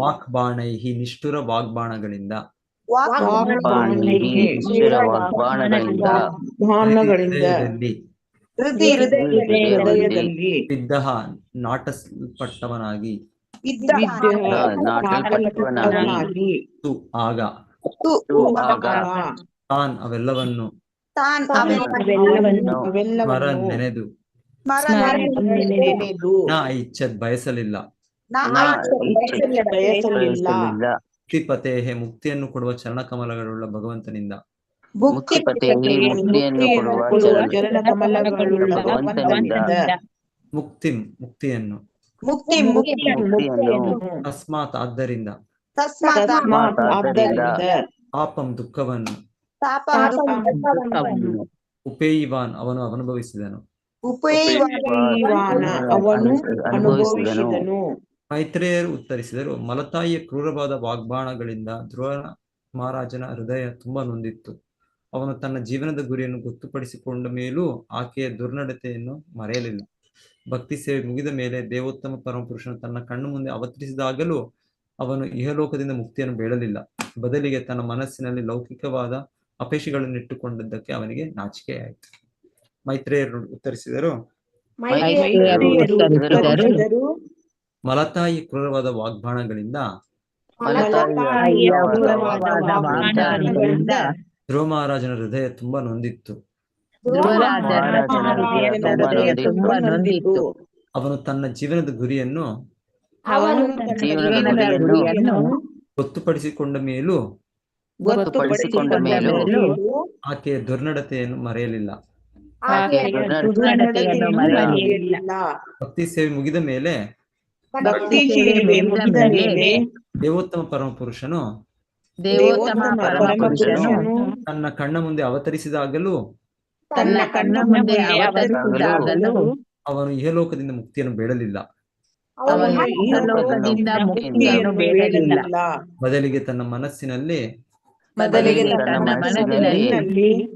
ವಾಕ್ಬಾಣೈಹಿ ನಿಷ್ಠುರ ವಾಗ್ಬಾಣಗಳಿಂದ ಬಿದ್ದಹ ನಾಟಲ್ಪಟ್ಟವನಾಗಿ ಆಗ ತಾನ್ ಅವೆಲ್ಲವನ್ನು ತಾನ್ ಸ್ಮರ ನೆನೆದು ನ ಇಚ್ಛದ್ ಬಯಸಲಿಲ್ಲ ಮುಕ್ತಿಪತೇಹೆ ಮುಕ್ತಿಯನ್ನು ಕೊಡುವ ಚರಣಕಮಲಗಳುಳ್ಳ ಭಗವಂತನಿಂದ ಮುಕ್ತಿಯನ್ನು ತಸ್ಮಾತ್ ಆದ್ದರಿಂದ ಪಾಪಂ ದುಃಖವನ್ನು ಉಪೇಯಿವಾನ್ ಅವನು ಅನುಭವಿಸಿದನು. ಮೈತ್ರೇಯರು ಉತ್ತರಿಸಿದರು, ಮಲತಾಯಿಯ ಕ್ರೂರವಾದ ವಾಗ್ಬಾಣಗಳಿಂದ ಧ್ರುವ ಮಹಾರಾಜನ ಹೃದಯ ತುಂಬಾ ನೊಂದಿತ್ತು. ಅವನು ತನ್ನ ಜೀವನದ ಗುರಿಯನ್ನು ಗೊತ್ತುಪಡಿಸಿಕೊಂಡ ಮೇಲೂ ಆಕೆಯ ದುರ್ನಡತೆಯನ್ನು ಮರೆಯಲಿಲ್ಲ. ಭಕ್ತಿ ಸೇವೆ ಮುಗಿದ ಮೇಲೆ ದೇವೋತ್ತಮ ಪರಮಪುರುಷನು ತನ್ನ ಕಣ್ಣು ಮುಂದೆ ಅವತರಿಸಿದಾಗಲೂ ಅವನು ಇಹಲೋಕದಿಂದ ಮುಕ್ತಿಯನ್ನು ಬೇಡಲಿಲ್ಲ. ಬದಲಿಗೆ ತನ್ನ ಮನಸ್ಸಿನಲ್ಲಿ ಲೌಕಿಕವಾದ ಅಪೇಕ್ಷೆಗಳನ್ನಿಟ್ಟುಕೊಂಡಿದ್ದಕ್ಕೆ ಅವನಿಗೆ ನಾಚಿಕೆಯಾಯಿತು. ಮೈತ್ರೇಯರು ಉತ್ತರಿಸಿದರು, ಮಲತಾಯಿ ಕ್ರೂರವಾದ ವಾಗ್ಬಾಣಗಳಿಂದ ಧ್ರುವ ಮಹಾರಾಜನ ಹೃದಯ ತುಂಬಾ ನೊಂದಿತ್ತು. ಅವನು ತನ್ನ ಜೀವನದ ಗುರಿಯನ್ನು ಗೊತ್ತುಪಡಿಸಿಕೊಂಡ ಮೇಲೂ ಆಕೆಯ ದುರ್ನಡತೆಯನ್ನು ಮರೆಯಲಿಲ್ಲ. ಭಕ್ತಿ ಸೇವೆ ಮುಗಿದ ಮೇಲೆ ದೇವೋತ್ತಮ ಪರಮಪುರುಷನು ತನ್ನ ಕಣ್ಣ ಮುಂದೆ ಅವತರಿಸಿದಾಗಲೂ ಅವನು ಇಹಲೋಕದಿಂದ ಮುಕ್ತಿಯನ್ನು ಬೇಡಲಿಲ್ಲ. ಬದಲಿಗೆ ತನ್ನ ಮನಸ್ಸಿನಲ್ಲಿ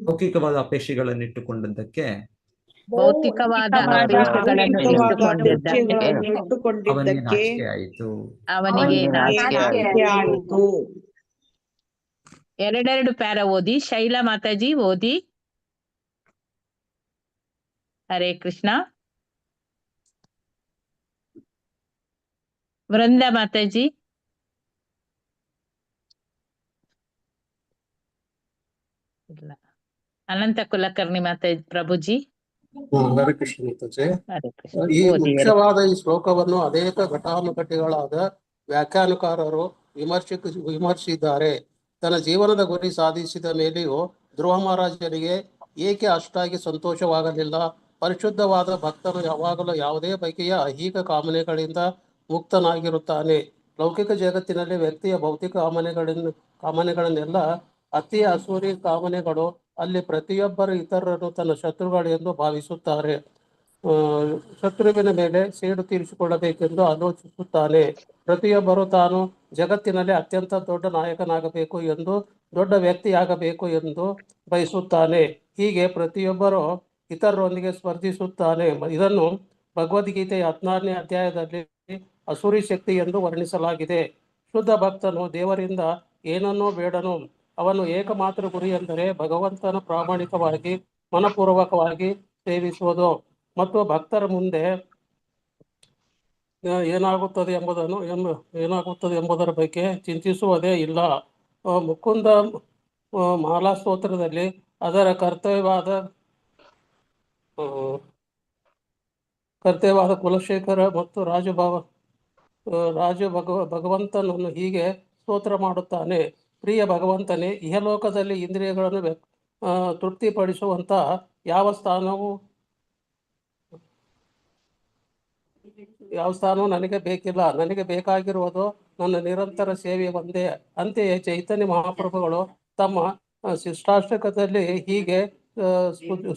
ಲೌಕಿಕವಾದ ಅಪೇಕ್ಷೆಗಳನ್ನಿಟ್ಟುಕೊಂಡದ್ದಕ್ಕೆ ಅವನಿಗೆ ನಾಚಿಕೆಯಾಯಿತು. ಎರಡೆರಡು ಪ್ಯಾರ ಓದಿ. ಶೈಲಾ ಮಾತಾಜಿ ಓದಿ. ಹರೇ ಕೃಷ್ಣ. ವೃಂದಾ ಮಾತಾಜಿ. ಇಲ್ಲ. ಅನಂತ ಕುಲಕರ್ಣಿ ಮಾತಾಜಿ ಪ್ರಭುಜಿ. ಹರೇ ಕೃಷ್ಣ ಮಾತಾಜಿ. ಈ ಮುಖ್ಯವಾದ ಈ ಶ್ಲೋಕವನ್ನು ಅನೇಕ ಘಟಾನುಘಟಿಗಳಾದ ವ್ಯಾಖ್ಯಾನಕಾರರು ವಿಮರ್ಶಿಸಿದ್ದಾರೆ. ತನ್ನ ಜೀವನದ ಗುರಿ ಸಾಧಿಸಿದ ಮೇಲೆಯೂ ಧ್ರುವ ಮಹಾರಾಜನಿಗೆ ಏಕೆ ಅಷ್ಟಾಗಿ ಸಂತೋಷವಾಗಲಿಲ್ಲ? ಪರಿಶುದ್ಧವಾದ ಭಕ್ತನು ಯಾವಾಗಲೂ ಯಾವುದೇ ಬಗೆಯ ಐಹಿಕ ಕಾಮನೆಗಳಿಂದ ಮುಕ್ತನಾಗಿರುತ್ತಾನೆ. ಲೌಕಿಕ ಜಗತ್ತಿನಲ್ಲಿ ವ್ಯಕ್ತಿಯ ಭೌತಿಕ ಕಾಮನೆಗಳನ್ನೆಲ್ಲ ಅತಿ ಅಸೂರಿ ಕಾಮನೆಗಳು. ಅಲ್ಲಿ ಪ್ರತಿಯೊಬ್ಬರು ಇತರರನ್ನು ತನ್ನ ಶತ್ರುಗಳು ಎಂದು ಭಾವಿಸುತ್ತಾರೆ. ಶತ್ರುವಿನ ಮೇಲೆ ಸೇಡು ತೀರಿಸಿಕೊಳ್ಳಬೇಕೆಂದು ಆಲೋಚಿಸುತ್ತಾನೆ. ಪ್ರತಿಯೊಬ್ಬರು ತಾನು ಜಗತ್ತಿನಲ್ಲಿ ಅತ್ಯಂತ ದೊಡ್ಡ ನಾಯಕನಾಗಬೇಕು ಎಂದು, ದೊಡ್ಡ ವ್ಯಕ್ತಿಯಾಗಬೇಕು ಎಂದು ಬಯಸುತ್ತಾನೆ. ಹೀಗೆ ಪ್ರತಿಯೊಬ್ಬರು ಇತರರೊಂದಿಗೆ ಸ್ಪರ್ಧಿಸುತ್ತಾನೆ. ಇದನ್ನು ಭಗವದ್ಗೀತೆಯ 16ನೇ ಅಧ್ಯಾಯದಲ್ಲಿ ಅಸುರಿ ಶಕ್ತಿ ಎಂದು ವರ್ಣಿಸಲಾಗಿದೆ. ಶುದ್ಧ ಭಕ್ತನು ದೇವರಿಂದ ಏನನ್ನೂ ಬೇಡನು. ಅವನು ಏಕಮಾತ್ರ ಗುರಿ ಎಂದರೆ ಭಗವಂತನ ಪ್ರಾಮಾಣಿಕವಾಗಿ ಮನಪೂರ್ವಕವಾಗಿ ಸೇವಿಸುವುದು ಮತ್ತು ಭಕ್ತರ ಮುಂದೆ ಏನಾಗುತ್ತದೆ ಎಂಬುದರ ಬಗ್ಗೆ ಚಿಂತಿಸುವುದೇ ಇಲ್ಲ. ಮುಕುಂದ ಮಾಲಾ ಸ್ತೋತ್ರದಲ್ಲಿ ಅದರ ಕರ್ತವ್ಯವಾದ ಕುಲಶೇಖರ ಮತ್ತು ಭಗವಂತನನ್ನು ಹೀಗೆ ಸ್ತೋತ್ರ ಮಾಡುತ್ತಾನೆ. ಪ್ರಿಯ ಭಗವಂತನೇ, ಇಹಲೋಕದಲ್ಲಿ ಇಂದ್ರಿಯಗಳನ್ನು ತೃಪ್ತಿಪಡಿಸುವಂತ ಯಾವ ಸ್ಥಾನವೂ ನನಗೆ ಬೇಕಿಲ್ಲ. ನನಗೆ ಬೇಕಾಗಿರುವುದು ನನ್ನ ನಿರಂತರ ಸೇವೆ ಒಂದೇ. ಅಂತೆಯೇ ಚೈತನ್ಯ ಮಹಾಪ್ರಭುಗಳು ತಮ್ಮ ಶಿಷ್ಟಾಷ್ಟಕದಲ್ಲಿ ಹೀಗೆ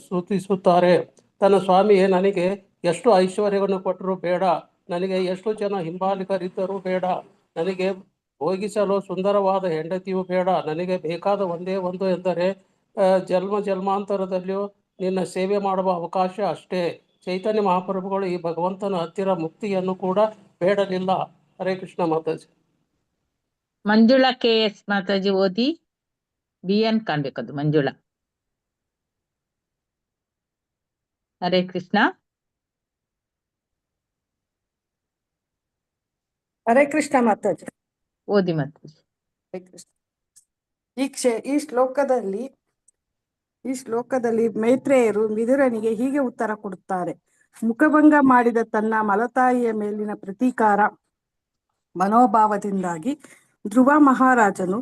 ಸ್ತುತಿಸುತ್ತಾರೆ. ತನ್ನ ಸ್ವಾಮಿಯೇ, ನನಗೆ ಎಷ್ಟು ಐಶ್ವರ್ಯವನ್ನು ಕೊಟ್ಟರೂ ಬೇಡ, ನನಗೆ ಎಷ್ಟು ಜನ ಹಿಂಬಾಲಿಕರಿದ್ದರೂ ಬೇಡ, ನನಗೆ ಭೋಗಿಸಲು ಸುಂದರವಾದ ಹೆಂಡತಿಯೂ ಬೇಡ. ನನಗೆ ಬೇಕಾದ ಒಂದೇ ಒಂದು ಎಂದರೆ ಜನ್ಮಾಂತರದಲ್ಲಿಯೂ ನಿನ್ನ ಸೇವೆ ಮಾಡುವ ಅವಕಾಶ ಅಷ್ಟೇ. ಚೈತನ್ಯ ಮಹಾಪ್ರಭುಗಳು ಈ ಭಗವಂತನ ಹತ್ತಿರ ಮುಕ್ತಿಯನ್ನು ಕೂಡ ಬೇಡಲಿಲ್ಲ. ಹರೇ ಕೃಷ್ಣ ಮಾತಾಜಿ. ಮಂಜುಳಾ KS ಮಾತಾಜಿ ಓದಿ. BN ಕಾಣ್ಬೇಕದು ಮಂಜುಳಾ. ಹರೇ ಕೃಷ್ಣ. ಹರೇ ಕೃಷ್ಣ ಮಾತಾಜಿ. ಓದಿ ಮಾತಾಜಿ. ಹರೇ ಕೃಷ್ಣ. ಈ ಶ್ಲೋಕದಲ್ಲಿ ಈ ಶ್ಲೋಕದಲ್ಲಿ ಮೈತ್ರೇಯರು ವಿದುರನಿಗೆ ಹೀಗೆ ಉತ್ತರ ಕೊಡುತ್ತಾರೆ. ಮುಖಭಂಗ ಮಾಡಿದ ತನ್ನ ಮಲತಾಯಿಯ ಮೇಲಿನ ಪ್ರತೀಕಾರ ಮನೋಭಾವದಿಂದಾಗಿ ಧ್ರುವ ಮಹಾರಾಜನು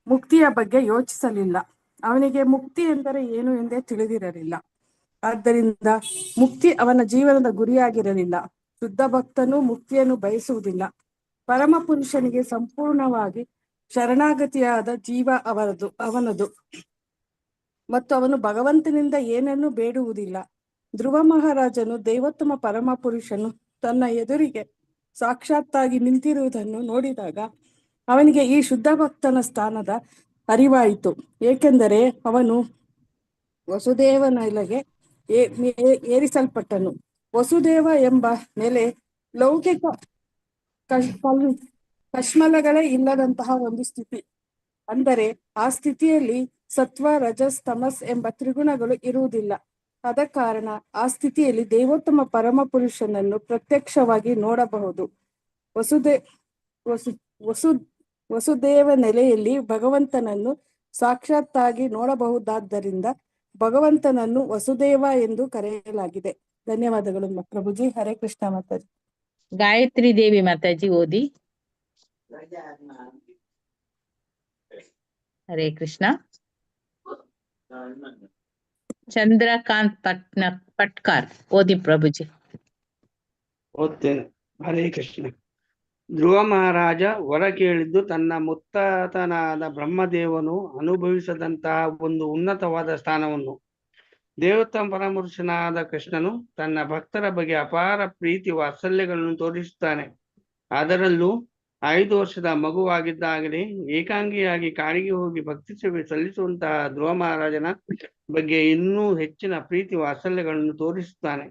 ಮುಕ್ತಿಯ ಬಗ್ಗೆ ಯೋಚಿಸಲಿಲ್ಲ. ಅವನಿಗೆ ಮುಕ್ತಿ ಎಂದರೆ ಏನು ಎಂದೇ ತಿಳಿದಿರಲಿಲ್ಲ. ಆದ್ದರಿಂದ ಮುಕ್ತಿ ಅವನ ಜೀವನದ ಗುರಿಯಾಗಿರಲಿಲ್ಲ. ಶುದ್ಧ ಭಕ್ತನು ಮುಕ್ತಿಯನ್ನು ಬಯಸುವುದಿಲ್ಲ. ಪರಮ ಪುರುಷನಿಗೆ ಸಂಪೂರ್ಣವಾಗಿ ಶರಣಾಗತಿಯಾದ ಜೀವ ಅವನದು ಮತ್ತು ಅವನು ಭಗವಂತನಿಂದ ಏನನ್ನೂ ಬೇಡುವುದಿಲ್ಲ. ಧ್ರುವ ಮಹಾರಾಜನು ದೈವೋತ್ತಮ ಪರಮ ಪುರುಷನು ತನ್ನ ಎದುರಿಗೆ ಸಾಕ್ಷಾತ್ತಾಗಿ ನಿಂತಿರುವುದನ್ನು ನೋಡಿದಾಗ ಅವನಿಗೆ ಈ ಶುದ್ಧ ಭಕ್ತನ ಸ್ಥಾನದ ಅರಿವಾಯಿತು. ಏಕೆಂದರೆ ಅವನು ವಸುದೇವನೆಲೆಗೆ ಏರಿಸಲ್ಪಟ್ಟನು. ವಸುದೇವ ಎಂಬ ನೆಲೆ ಲೌಕಿಕ ಕಶ್ಮಲಗಳೇ ಇಲ್ಲದಂತಹ ಒಂದು ಸ್ಥಿತಿ. ಅಂದರೆ ಆ ಸ್ಥಿತಿಯಲ್ಲಿ ಸತ್ವ, ರಜಸ್, ತಮಸ್ ಎಂಬ ತ್ರಿಗುಣಗಳು ಇರುವುದಿಲ್ಲ. ಆದ ಕಾರಣ ಆ ಸ್ಥಿತಿಯಲ್ಲಿ ದೈವೋತ್ತಮ ಪರಮ ಪುರುಷನನ್ನು ಪ್ರತ್ಯಕ್ಷವಾಗಿ ನೋಡಬಹುದು. ವಸುದೇವ ನೆಲೆಯಲ್ಲಿ ಭಗವಂತನನ್ನು ಸಾಕ್ಷಾತ್ತಾಗಿ ನೋಡಬಹುದಾದ್ದರಿಂದ ಭಗವಂತನನ್ನು ವಸುದೇವ ಎಂದು ಕರೆಯಲಾಗಿದೆ. ಧನ್ಯವಾದಗಳು ಪ್ರಭುಜಿ. ಹರೇ ಕೃಷ್ಣ ಮಾತಾಜಿ. ಗಾಯತ್ರಿ ದೇವಿ ಮಾತಾಜಿ ಓದಿ. ಹರೇ ಕೃಷ್ಣ. ಚಂದ್ರಕಾಂತ್ ಪಟ್ಕಾರ್ ಓದಿ ಪ್ರಭುಜಿ. ಓದ್ತೇನೆ. ಹರೇ ಕೃಷ್ಣ. ಧ್ರುವ ಮಹಾರಾಜ ವರ ಕೇಳಿದ್ದು ತನ್ನ ಮುತ್ತಾತನಾದ ಬ್ರಹ್ಮದೇವನು ಅನುಭವಿಸದಂತಹ ಒಂದು ಉನ್ನತವಾದ ಸ್ಥಾನವನ್ನು. ದೇವೋತ್ತಮ ಪರಮಪುರುಷನಾದ ಕೃಷ್ಣನು ತನ್ನ ಭಕ್ತರ ಬಗ್ಗೆ ಅಪಾರ ಪ್ರೀತಿ ವಾತ್ಸಲ್ಯಗಳನ್ನು ತೋರಿಸುತ್ತಾನೆ. ಅದರಲ್ಲೂ 5 ವರ್ಷದ ಮಗುವಾಗಿದ್ದಾಗಲೇ ಏಕಾಂಗಿಯಾಗಿ ಕಾಡಿಗೆ ಹೋಗಿ ಭಕ್ತಿ ಸೇವೆ ಸಲ್ಲಿಸುವಂತಹ ಧ್ರುವ ಮಹಾರಾಜನ ಬಗ್ಗೆ ಇನ್ನೂ ಹೆಚ್ಚಿನ ಪ್ರೀತಿ ವಾತ್ಸಲ್ಯಗಳನ್ನು ತೋರಿಸುತ್ತಾನೆ.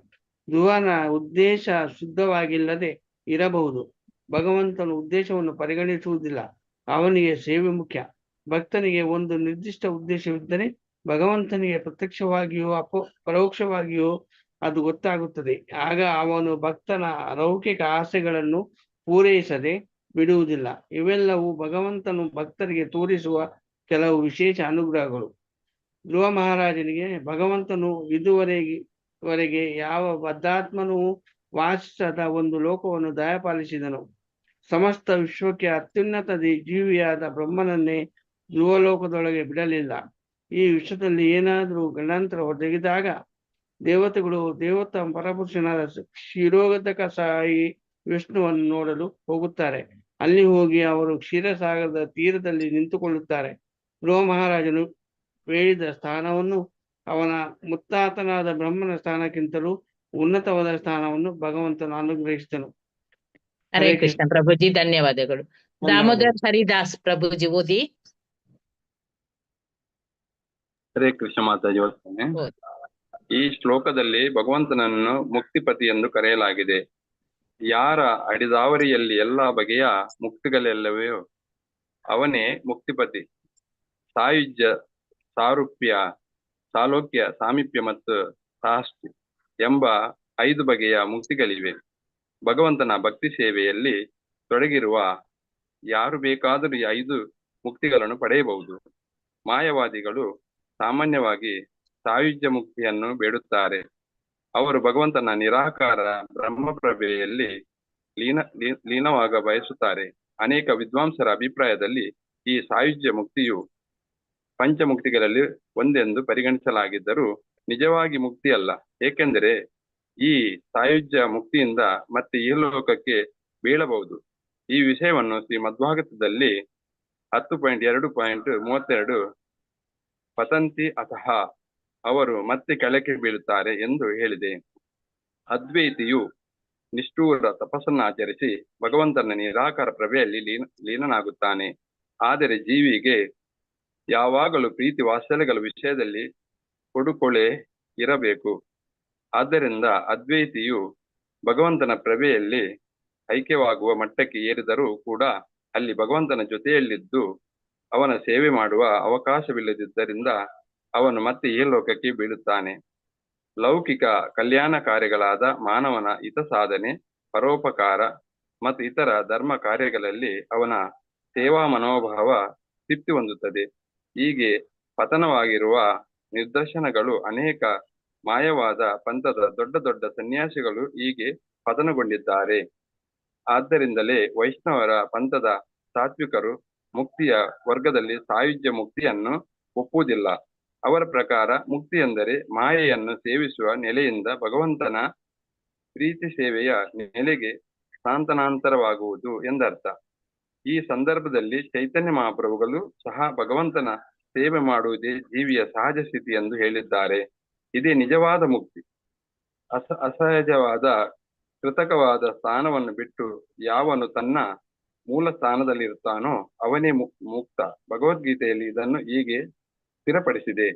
ಧ್ರುವನ ಉದ್ದೇಶ ಶುದ್ಧವಾಗಿಲ್ಲದೆ ಇರಬಹುದು. ಭಗವಂತನ ಉದ್ದೇಶವನ್ನು ಪರಿಗಣಿಸುವುದಿಲ್ಲ. ಅವನಿಗೆ ಸೇವೆ ಮುಖ್ಯ. ಭಕ್ತನಿಗೆ ಒಂದು ನಿರ್ದಿಷ್ಟ ಉದ್ದೇಶವಿದ್ದರೆ ಭಗವಂತನಿಗೆ ಪ್ರತ್ಯಕ್ಷವಾಗಿಯೋ ಪರೋಕ್ಷವಾಗಿಯೋ ಅದು ಗೊತ್ತಾಗುತ್ತದೆ. ಆಗ ಅವನು ಭಕ್ತನ ಲೌಕಿಕ ಆಸೆಗಳನ್ನು ಪೂರೈಸದೆ ಬಿಡುವುದಿಲ್ಲ. ಇವೆಲ್ಲವೂ ಭಗವಂತನು ಭಕ್ತರಿಗೆ ತೋರಿಸುವ ಕೆಲವು ವಿಶೇಷ ಅನುಗ್ರಹಗಳು. ಧ್ರುವ ಮಹಾರಾಜನಿಗೆ ಭಗವಂತನು ಇದುವರೆಗೆ ಯಾವ ಬದ್ಧಾತ್ಮನೂ ವಾಸಿಸದ ಒಂದು ಲೋಕವನ್ನು ದಯಪಾಲಿಸಿದನು. ಸಮಸ್ತ ವಿಶ್ವಕ್ಕೆ ಅತ್ಯುನ್ನತ ಜೀವಿಯಾದ ಬ್ರಹ್ಮನನ್ನೇ ಧ್ರುವಲೋಕದೊಳಗೆ ಬಿಡಲಿಲ್ಲ. ಈ ವಿಶ್ವದಲ್ಲಿ ಏನಾದರೂ ಗಂಡಾಂತರ ಒದಗಿದಾಗ ದೇವತೆಗಳು ದೇವೋತ್ತಮ ಪರಪುರುಷನಾದ ಕ್ಷೀರೋದಕ ಸಾಯಿ ವಿಷ್ಣುವನ್ನು ನೋಡಲು ಹೋಗುತ್ತಾರೆ. ಅಲ್ಲಿ ಹೋಗಿ ಅವರು ಕ್ಷೀರಸಾಗರದ ತೀರದಲ್ಲಿ ನಿಂತುಕೊಳ್ಳುತ್ತಾರೆ. ಧ್ರುವ ಮಹಾರಾಜನು ಹೇಳಿದ ಸ್ಥಾನವನ್ನು ಅವನ ಮುತ್ತಾತನಾದ ಬ್ರಹ್ಮನ ಸ್ಥಾನಕ್ಕಿಂತಲೂ ಉನ್ನತವಾದ ಸ್ಥಾನವನ್ನು ಭಗವಂತನು ಅನುಗ್ರಹಿಸಿದನು. ಹರೇ ಕೃಷ್ಣ ಪ್ರಭುಜಿ. ಧನ್ಯವಾದಗಳು. ದಾಮೋದರ್ ಹರಿದಾಸ್ ಪ್ರಭುಜಿ ಓದಿ. ಹರೇ ಕೃಷ್ಣ ಮಾತಾಜಿ ಓದ್ತಾನೆ. ಈ ಶ್ಲೋಕದಲ್ಲಿ ಭಗವಂತನನ್ನು ಮುಕ್ತಿಪತಿ ಎಂದು ಕರೆಯಲಾಗಿದೆ. ಯಾರ ಅಡಿದಾವರಿಯಲ್ಲಿ ಎಲ್ಲಾ ಬಗೆಯ ಮುಕ್ತಿಗಳೆಲ್ಲವೆಯೋ ಅವನೇ ಮುಕ್ತಿಪತಿ. ಸಾಯುಜ್ಯ, ಸಾರೂಪ್ಯ, ಸಾಲೋಕ್ಯ, ಸಾಮೀಪ್ಯ ಮತ್ತು ಸಾಷ್ಟಿ ಎಂಬ 5 ಬಗೆಯ ಮುಕ್ತಿಗಳಿವೆ. ಭಗವಂತನ ಭಕ್ತಿ ಸೇವೆಯಲ್ಲಿ ತೊಡಗಿರುವ ಯಾರು ಬೇಕಾದರೂ ಈ 5 ಮುಕ್ತಿಗಳನ್ನು ಪಡೆಯಬಹುದು. ಮಾಯವಾದಿಗಳು ಸಾಮಾನ್ಯವಾಗಿ ಸಾಯುಜ್ಯ ಮುಕ್ತಿಯನ್ನು ಬೇಡುತ್ತಾರೆ. ಅವರು ಭಗವಂತನ ನಿರಾಕಾರ ಬ್ರಹ್ಮಪ್ರಭೆಯಲ್ಲಿ ಲೀನವಾಗ ಬಯಸುತ್ತಾರೆ. ಅನೇಕ ವಿದ್ವಾಂಸರ ಅಭಿಪ್ರಾಯದಲ್ಲಿ ಈ ಸಾಯುಜ್ಯ ಮುಕ್ತಿಯು ಪಂಚಮುಕ್ತಿಗಳಲ್ಲಿ ಒಂದೆಂದು ಪರಿಗಣಿಸಲಾಗಿದ್ದರೂ ನಿಜವಾಗಿ ಮುಕ್ತಿ ಅಲ್ಲ. ಏಕೆಂದರೆ ಈ ಸಾಯುಜ್ಯ ಮುಕ್ತಿಯಿಂದ ಮತ್ತೆ ಈ ಲೋಕಕ್ಕೆ ಬೀಳಬಹುದು. ಈ ವಿಷಯವನ್ನು ಶ್ರೀ ಮಧ್ವಾಗತದಲ್ಲಿ 10.2.32 ಪತಂತಿ ಅತಃ ಅವರು ಮತ್ತೆ ಕೆಳಕ್ಕೆ ಬೀಳುತ್ತಾರೆ ಎಂದು ಹೇಳಿದೆ. ಅದ್ವೈತಿಯು ನಿಷ್ಠೂರ ತಪಸ್ಸನ್ನಾಚರಿಸಿ ಭಗವಂತನ ನಿರಾಕಾರ ಪ್ರಭೆಯಲ್ಲಿ ಲೀನನಾಗುತ್ತಾನೆ. ಆದರೆ ಜೀವಿಗೆ ಯಾವಾಗಲೂ ಪ್ರೀತಿ ವಾತ್ಸಲ್ಯಗಳ ವಿಷಯದಲ್ಲಿ ಕೊಡುಕೊಳೆ ಇರಬೇಕು. ಆದ್ದರಿಂದ ಅದ್ವೈತಿಯು ಭಗವಂತನ ಪ್ರಭೆಯಲ್ಲಿ ಐಕ್ಯವಾಗುವ ಮಟ್ಟಕ್ಕೆ ಏರಿದರೂ ಕೂಡ ಅಲ್ಲಿ ಭಗವಂತನ ಜೊತೆಯಲ್ಲಿದ್ದು ಅವನ ಸೇವೆ ಮಾಡುವ ಅವಕಾಶವಿಲ್ಲದಿದ್ದರಿಂದ ಅವನು ಮತ್ತೆ ಈ ಲೋಕಕ್ಕೆ ಬೀಳುತ್ತಾನೆ. ಲೌಕಿಕ ಕಲ್ಯಾಣ ಕಾರ್ಯಗಳಾದ ಮಾನವನ ಹಿತ ಸಾಧನೆ, ಪರೋಪಕಾರ ಮತ್ತು ಇತರ ಧರ್ಮ ಕಾರ್ಯಗಳಲ್ಲಿ ಅವನ ಸೇವಾ ಮನೋಭಾವ ತೃಪ್ತಿ ಹೊಂದುತ್ತದೆ. ಹೀಗೆ ಪತನವಾಗಿರುವ ನಿದರ್ಶನಗಳು ಅನೇಕ. ಮಾಯವಾದ ಪಂಥದ ದೊಡ್ಡ ದೊಡ್ಡ ಸನ್ಯಾಸಿಗಳು ಹೀಗೆ ಪತನಗೊಂಡಿದ್ದಾರೆ. ಆದ್ದರಿಂದಲೇ ವೈಷ್ಣವರ ಪಂಥದ ಸಾತ್ವಿಕರು ಮುಕ್ತಿಯ ವರ್ಗದಲ್ಲಿ ಸಾಯುಜ್ಯ ಮುಕ್ತಿಯನ್ನು ಒಪ್ಪುವುದಿಲ್ಲ. ಅವರ ಪ್ರಕಾರ ಮುಕ್ತಿ ಎಂದರೆ ಮಾಯೆಯನ್ನು ಸೇವಿಸುವ ನೆಲೆಯಿಂದ ಭಗವಂತನ ಪ್ರೀತಿ ಸೇವೆಯ ನೆಲೆಗೆ ಸ್ಥಾನಾಂತರವಾಗುವುದು ಎಂದರ್ಥ. ಈ ಸಂದರ್ಭದಲ್ಲಿ ಚೈತನ್ಯ ಮಹಾಪ್ರಭುಗಳು ಸಹ ಭಗವಂತನ ಸೇವೆ ಮಾಡುವುದೇ ಜೀವಿಯ ಸಹಜ ಸ್ಥಿತಿ ಎಂದು ಹೇಳಿದ್ದಾರೆ. ಇದೇ ನಿಜವಾದ ಮುಕ್ತಿ. ಅಸಹಜವಾದ ಕೃತಕವಾದ ಸ್ಥಾನವನ್ನು ಬಿಟ್ಟು ಯಾವನು ತನ್ನ ಮೂಲ ಸ್ಥಾನದಲ್ಲಿರುತ್ತಾನೋ ಅವನೇ ಮುಕ್ತ. ಭಗವದ್ಗೀತೆಯಲ್ಲಿ ಇದನ್ನು ಹೀಗೆ ಸ್ಥಿರಪಡಿಸಿದೆ.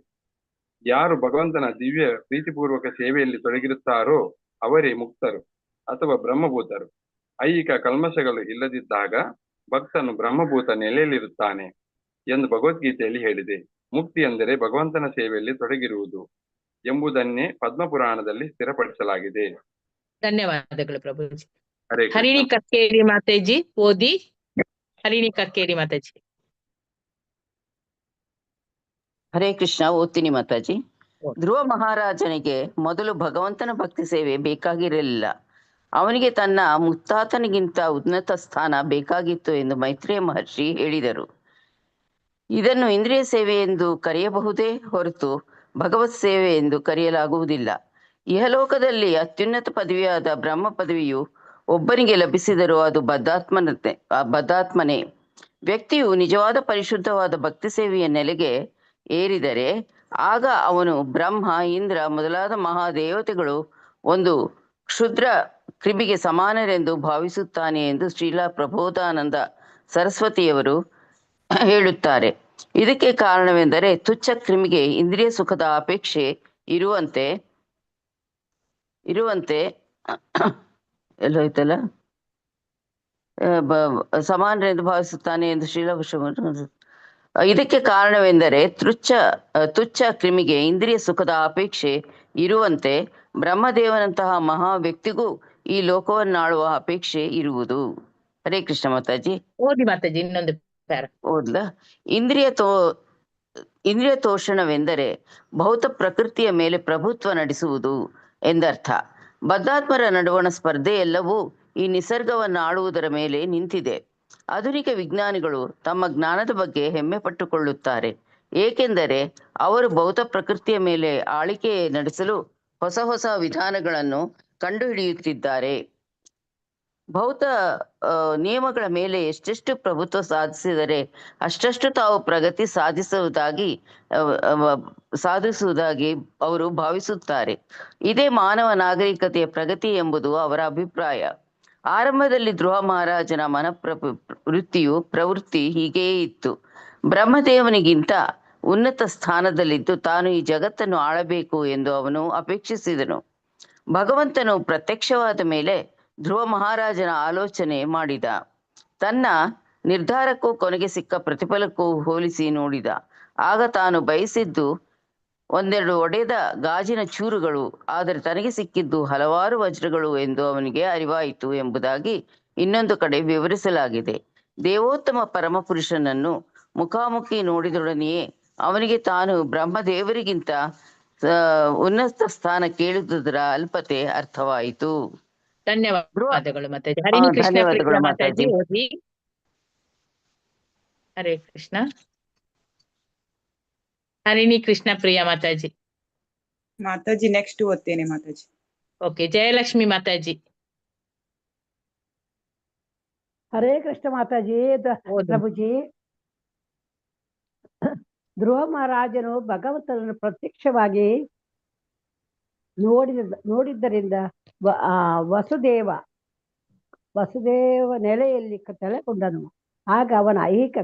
ಯಾರು ಭಗವಂತನ ದಿವ್ಯ ಪ್ರೀತಿಪೂರ್ವಕ ಸೇವೆಯಲ್ಲಿ ತೊಡಗಿರುತ್ತಾರೋ ಅವರೇ ಮುಕ್ತರು ಅಥವಾ ಬ್ರಹ್ಮಭೂತರು. ಐಹಿಕ ಕಲ್ಮಶಗಳು ಇಲ್ಲದಿದ್ದಾಗ ಭಕ್ತನು ಬ್ರಹ್ಮಭೂತ ನೆಲೆಯಲ್ಲಿರುತ್ತಾನೆ ಎಂದು ಭಗವದ್ಗೀತೆಯಲ್ಲಿ ಹೇಳಿದೆ. ಮುಕ್ತಿ ಎಂದರೆ ಭಗವಂತನ ಸೇವೆಯಲ್ಲಿ ತೊಡಗಿರುವುದು ಎಂಬುದನ್ನೇ ಪದ್ಮಪುರಾಣದಲ್ಲಿ ಸ್ಥಿರಪಡಿಸಲಾಗಿದೆ. ಧನ್ಯವಾದಗಳು ಪ್ರಭುಜಿ. ಹರೇ ಹರಿಣಿ ಕೃಷ್ಣ. ಕಕ್ಕೇರಿ ಮಾತಾಜಿ ಓದಿ. ಹರಿಣಿ ಕಕ್ಕೇರಿ ಮಾತಾಜಿ. ಹರೇ ಕೃಷ್ಣ. ಓದ್ತೀನಿ ಮಾತಾಜಿ. ಧ್ರುವ ಮಹಾರಾಜನಿಗೆ ಮೊದಲು ಭಗವಂತನ ಭಕ್ತಿ ಸೇವೆ ಬೇಕಾಗಿರಲಿಲ್ಲ. ಅವನಿಗೆ ತನ್ನ ಮುತ್ತಾತನಿಗಿಂತ ಉನ್ನತ ಸ್ಥಾನ ಬೇಕಾಗಿತ್ತು ಎಂದು ಮೈತ್ರೇಯ ಮಹರ್ಷಿ ಹೇಳಿದರು. ಇದನ್ನು ಇಂದ್ರಿಯ ಸೇವೆ ಎಂದು ಕರೆಯಬಹುದೇ ಹೊರತು ಭಗವತ್ ಸೇವೆ ಎಂದು ಕರೆಯಲಾಗುವುದಿಲ್ಲ. ಇಹಲೋಕದಲ್ಲಿ ಅತ್ಯುನ್ನತ ಪದವಿಯಾದ ಬ್ರಹ್ಮ ಪದವಿಯು ಒಬ್ಬನಿಗೆ ಲಭಿಸಿದರೂ ಅದು ಬದ್ಧಾತ್ಮನೇ. ವ್ಯಕ್ತಿಯು ನಿಜವಾದ ಪರಿಶುದ್ಧವಾದ ಭಕ್ತಿ ಸೇವೆಯ ನೆಲೆಗೆ ಏರಿದರೆ ಆಗ ಅವನು ಬ್ರಹ್ಮ, ಇಂದ್ರ ಮೊದಲಾದ ಮಹಾದೇವತೆಗಳು ಒಂದು ಕ್ಷುದ್ರ ಕ್ರಿಮಿಗೆ ಸಮಾನರೆಂದು ಭಾವಿಸುತ್ತಾನೆ ಎಂದು ಶ್ರೀಲಾ ಪ್ರಬೋಧಾನಂದ ಸರಸ್ವತಿಯವರು ಹೇಳುತ್ತಾರೆ. ಇದಕ್ಕೆ ಕಾರಣವೆಂದರೆ ತುಚ್ಛ ಕ್ರಿಮಿಗೆ ಇಂದ್ರಿಯ ಸುಖದ ಅಪೇಕ್ಷೆ ಇರುವಂತೆ ಎಲ್ಲೋಯ್ತಲ್ಲ ಸಮಾನರೆಂದು ಭಾವಿಸುತ್ತಾನೆ ಎಂದು ಇದಕ್ಕೆ ಕಾರಣವೆಂದರೆ ತುಚ್ಛ ಕ್ರಿಮಿಗೆ ಇಂದ್ರಿಯ ಸುಖದ ಅಪೇಕ್ಷೆ ಇರುವಂತೆ ಬ್ರಹ್ಮದೇವನಂತಹ ಮಹಾ ವ್ಯಕ್ತಿಗೂ ಈ ಲೋಕವನ್ನಾಳುವ ಅಪೇಕ್ಷೆ ಇರುವುದು. ಹರೇ ಕೃಷ್ಣ ಮಾತಾಜಿ. ಓದಿ ಮಾತಾಜಿ ಇನ್ನೊಂದು ಪ್ಯಾರ. ಓದ್ಲಾ? ಇಂದ್ರಿಯ ತೋಷಣವೆಂದರೆ ಭೌತ ಪ್ರಕೃತಿಯ ಮೇಲೆ ಪ್ರಭುತ್ವ ನಡೆಸುವುದು ಎಂದರ್ಥ. ಬದ್ಧಾತ್ಮರ ನಡುವಣ ಸ್ಪರ್ಧೆ ಎಲ್ಲವೂ ಈ ನಿಸರ್ಗವನ್ನು ಆಳುವುದರ ಮೇಲೆ ನಿಂತಿದೆ. ಆಧುನಿಕ ವಿಜ್ಞಾನಿಗಳು ತಮ್ಮ ಜ್ಞಾನದ ಬಗ್ಗೆ ಹೆಮ್ಮೆ ಪಟ್ಟುಕೊಳ್ಳುತ್ತಾರೆ, ಏಕೆಂದರೆ ಅವರು ಭೌತ ಪ್ರಕೃತಿಯ ಮೇಲೆ ಆಳಿಕೆ ನಡೆಸಲು ಹೊಸ ಹೊಸ ವಿಧಾನಗಳನ್ನು ಕಂಡುಹಿಡಿಯುತ್ತಿದ್ದಾರೆ. ಭೌತ ನಿಯಮಗಳ ಮೇಲೆ ಎಷ್ಟೆಷ್ಟು ಪ್ರಭುತ್ವ ಸಾಧಿಸಿದರೆ ಅಷ್ಟಷ್ಟು ತಾವು ಪ್ರಗತಿ ಸಾಧಿಸುವುದಾಗಿ ಅವರು ಭಾವಿಸುತ್ತಾರೆ. ಇದೇ ಮಾನವ ನಾಗರಿಕತೆಯ ಪ್ರಗತಿ ಎಂಬುದು ಅವರ ಅಭಿಪ್ರಾಯ. ಆರಂಭದಲ್ಲಿ ಧ್ರುವ ಮಹಾರಾಜನ ಪ್ರವೃತ್ತಿ ಹೀಗೆಯೇ ಇತ್ತು. ಬ್ರಹ್ಮದೇವನಿಗಿಂತ ಉನ್ನತ ಸ್ಥಾನದಲ್ಲಿದ್ದು ತಾನು ಈ ಜಗತ್ತನ್ನು ಆಳಬೇಕು ಎಂದು ಅವನು ಅಪೇಕ್ಷಿಸಿದನು. ಭಗವಂತನು ಪ್ರತ್ಯಕ್ಷವಾದ ಮೇಲೆ ಧ್ರುವ ಮಹಾರಾಜನ ಆಲೋಚನೆ ಮಾಡಿದ. ತನ್ನ ನಿರ್ಧಾರಕ್ಕೂ ಕೊನೆಗೆ ಸಿಕ್ಕ ಪ್ರತಿಫಲಕ್ಕೂ ಹೋಲಿಸಿ ನೋಡಿದ. ಆಗ ತಾನು ಬಯಸಿದ್ದು ಒಂದೆರಡು ಒಡೆದ ಗಾಜಿನ ಚೂರುಗಳು, ಆದರೆ ತನಗೆ ಸಿಕ್ಕಿದ್ದು ಹಲವಾರು ವಜ್ರಗಳು ಎಂದು ಅವನಿಗೆ ಅರಿವಾಯಿತು ಎಂಬುದಾಗಿ ಇನ್ನೊಂದು ಕಡೆ ವಿವರಿಸಲಾಗಿದೆ. ದೇವೋತ್ತಮ ಪರಮಪುರುಷನನ್ನು ಮುಖಾಮುಖಿ ನೋಡಿದೊಡನೆಯೇ ಅವನಿಗೆ ತಾನು ಬ್ರಹ್ಮದೇವರಿಗಿಂತ ಉನ್ನತ ಸ್ಥಾನ ಕೇಳಿದುದರ ಅಲ್ಪತೆ ಅರ್ಥವಾಯಿತು. ಧನ್ಯವಾದಗಳು ಮಾತಾಜಿ. ಹರಿಣಿ ಕೃಷ್ಣ ಪ್ರಿಯ ಮಾತಾಜಿ ಓದಿ. ಹರೇ ಕೃಷ್ಣ. ಹರಿಣಿ ಕೃಷ್ಣ ಪ್ರಿಯ ಮಾತಾಜಿ. ಮಾತಾಜಿ ನೆಕ್ಸ್ಟ್ ಓದ್ತೇನೆ ಮಾತಾಜಿ. ಓಕೆ. ಜಯಲಕ್ಷ್ಮಿ ಮಾತಾಜಿ. ಹರೇ ಕೃಷ್ಣ ಮಾತಾಜಿ. ಪ್ರಭುಜಿ, ಧ್ರುವ ಮಹಾರಾಜನು ಭಗವಂತನನ್ನು ಪ್ರತ್ಯಕ್ಷವಾಗಿ ನೋಡಿದ್ದರಿಂದ ವಸುದೇವ ನೆಲೆಯಲ್ಲಿ ತಲೆಗೊಂಡನು. ಆಗ ಅವನ ಐಹಿಕ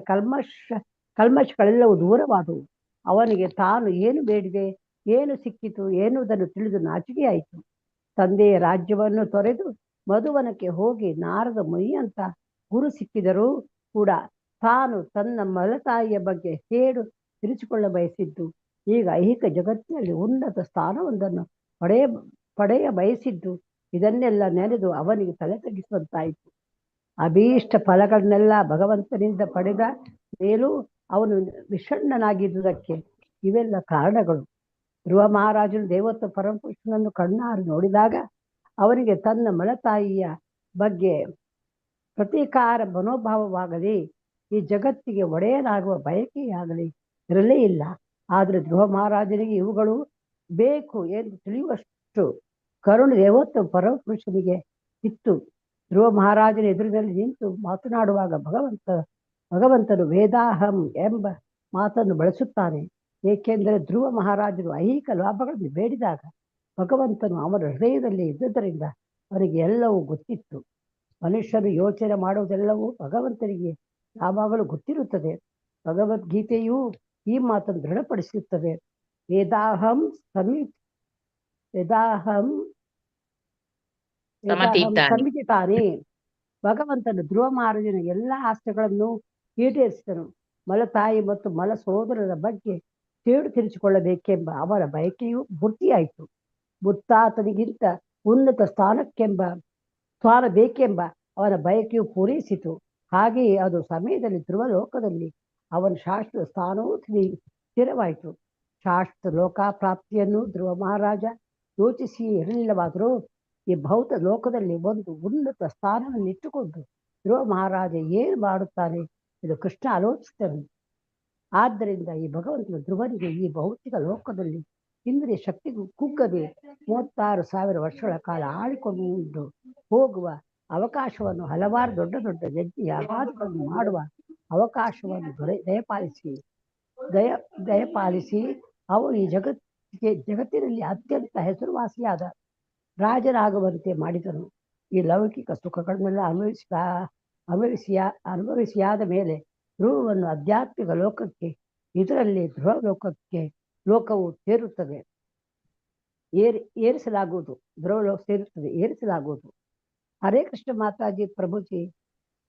ಕಲ್ಮಶಗಳೆಲ್ಲವೂ ದೂರವಾದವು. ಅವನಿಗೆ ತಾನು ಏನು ಬೇಡಿದೆ, ಏನು ಸಿಕ್ಕಿತು ಎನ್ನುವುದನ್ನು ತಿಳಿದು ನಾಚಿಕೆಯಾಯಿತು. ತಂದೆಯ ರಾಜ್ಯವನ್ನು ತೊರೆದು ಮಧುವನಕ್ಕೆ ಹೋಗಿ ನಾರದ ಮುನಿಯಂತ ಗುರು ಸಿಕ್ಕಿದರೂ ಕೂಡ ತಾನು ತನ್ನ ಮಲತಾಯಿಯ ಬಗ್ಗೆ ಸೇಡು ತಿರುಚಿಕೊಳ್ಳ ಬಯಸಿದ್ದು, ಈಗ ಐಹಿಕ ಜಗತ್ತಿನಲ್ಲಿ ಉನ್ನತ ಸ್ಥಾನವೊಂದನ್ನು ಪಡೆಯ ಬಯಸಿದ್ದು, ಇದನ್ನೆಲ್ಲ ನೆನೆದು ಅವನಿಗೆ ತಲೆ ತಗ್ಗಿಸುವಂತಾಯಿತು. ಅಭೀಷ್ಟ ಫಲಗಳನ್ನೆಲ್ಲ ಭಗವಂತನಿಂದ ಪಡೆದ ಮೇಲೂ ಅವನು ವಿಷಣ್ಣನಾಗಿದ್ದುದಕ್ಕೆ ಇವೆಲ್ಲ ಕಾರಣಗಳು. ಧ್ರುವ ಮಹಾರಾಜನು ದೇವೋತ್ತಮ ಪರಮಪುರುಷನನ್ನು ಕಣ್ಣಾರೆ ನೋಡಿದಾಗ ಅವರಿಗೆ ತನ್ನ ಮಲತಾಯಿಯ ಬಗ್ಗೆ ಪ್ರತೀಕಾರ ಮನೋಭಾವವಾಗಲಿ ಈ ಜಗತ್ತಿಗೆ ಒಡೆಯನಾಗುವ ಬಯಕೆಯಾಗಲಿ ಇರಲೇ ಇಲ್ಲ. ಆದರೆ ಧ್ರುವ ಮಹಾರಾಜನಿಗೆ ಇವುಗಳು ಬೇಕು ಎಂದು ತಿಳಿಯುವಷ್ಟು ಕರುಣೆ ದೇವೋತ್ತಮ ಪರಮಪುರುಷನಿಗೆ ಇತ್ತು. ಧ್ರುವ ಮಹಾರಾಜನ ಎದುರಿನಲ್ಲಿ ನಿಂತು ಮಾತನಾಡುವಾಗ ಭಗವಂತನು ವೇದಾಹಂ ಎಂಬ ಮಾತನ್ನು ಬಳಸುತ್ತಾನೆ. ಏಕೆಂದರೆ ಧ್ರುವ ಮಹಾರಾಜನು ಐಹಿಕ ಲಾಭಗಳನ್ನು ಬೇಡಿದಾಗ ಭಗವಂತನು ಅವನ ಹೃದಯದಲ್ಲಿ ಇದ್ದುದರಿಂದ ಅವನಿಗೆ ಎಲ್ಲವೂ ಗೊತ್ತಿತ್ತು. ಮನುಷ್ಯರು ಯೋಚನೆ ಮಾಡುವುದೆಲ್ಲವೂ ಭಗವಂತನಿಗೆ ಯಾವಾಗಲೂ ಗೊತ್ತಿರುತ್ತದೆ. ಭಗವದ್ಗೀತೆಯು ಈ ಮಾತನ್ನು ದೃಢಪಡಿಸುತ್ತದೆ. ವೇದಾಹಂ ಸಮಿತಿತಾನೆ. ಭಗವಂತನು ಧ್ರುವ ಮಹಾರಾಜನ ಎಲ್ಲ ಆಸೆಗಳನ್ನು ಈಡೇರಿಸಿದನು. ಮಲತಾಯಿ ಮತ್ತು ಮಲ ಸೋದರರ ಬಗ್ಗೆ ಸೇಡು ತೀರಿಸಿಕೊಳ್ಳಬೇಕೆಂಬ ಅವರ ಬಯಕೆಯು ಪೂರ್ತಿಯಾಯಿತು. ಮುತ್ತಾತನಿಗಿಂತ ಉನ್ನತ ಸ್ಥಾನ ಬೇಕೆಂಬ ಅವನ ಬಯಕೆಯು ಪೂರೈಸಿತು. ಹಾಗೆಯೇ ಅದು ಸಮಯದಲ್ಲಿ ಧ್ರುವ ಲೋಕದಲ್ಲಿ ಅವನ ಶಾಶ್ವತ ಸ್ಥಾನವೂ ಸ್ಥಿರವಾಯಿತು. ಶಾಶ್ವತ ಲೋಕಾಪ್ರಾಪ್ತಿಯನ್ನು ಧ್ರುವ ಮಹಾರಾಜ ಯೋಚಿಸಿ ಇರಲಿಲ್ಲವಾದರೂ ಈ ಭೌತ ಲೋಕದಲ್ಲಿ ಒಂದು ಉನ್ನತ ಸ್ಥಾನವನ್ನು ಇಟ್ಟುಕೊಂಡು ಧ್ರುವ ಮಹಾರಾಜ ಏನು ಮಾಡುತ್ತಾನೆ ಇದು ಕೃಷ್ಣ ಆಲೋಚಿಸಿದನು. ಆದ್ದರಿಂದ ಈ ಭಗವಂತನ ಧ್ರುವನಿಗೆ ಈ ಭೌತಿಕ ಲೋಕದಲ್ಲಿ ಇಂದ್ರಿಯ ಶಕ್ತಿಗೂ ಕುಗ್ಗದೆ 36,000 ವರ್ಷಗಳ ಕಾಲ ಆಳಿಕೊಂಡು ಹೋಗುವ ಅವಕಾಶವನ್ನು, ಹಲವಾರು ದೊಡ್ಡ ದೊಡ್ಡ ಯಜ್ಞ ಯಾಗಾದಿಗಳನ್ನು ಮಾಡುವ ಅವಕಾಶವನ್ನು ದಯಪಾಲಿಸಿ ಅವನು ಈ ಜಗತ್ತಿನಲ್ಲಿ ಅತ್ಯಂತ ಹೆಸರುವಾಸಿಯಾದ ರಾಜರಾಗುವಂತೆ ಮಾಡಿದನು. ಈ ಲೌಕಿಕ ಸುಖಗಳನ್ನೆಲ್ಲ ಅನುಭವಿಸಿಯಾದ ಮೇಲೆ ಧ್ರುವವನ್ನು ಆಧ್ಯಾತ್ಮಿಕ ಲೋಕಕ್ಕೆ, ಇದರಲ್ಲಿ ಧ್ರುವ ಲೋಕವು ಸೇರುತ್ತದೆ, ಏರಿಸಲಾಗುವುದು. ಧ್ರುವ ಲೋಕ ಸೇರುತ್ತದೆ, ಏರಿಸಲಾಗುವುದು. ಹರೇ ಕೃಷ್ಣ ಮಾತಾಜಿ, ಪ್ರಭುಜಿ,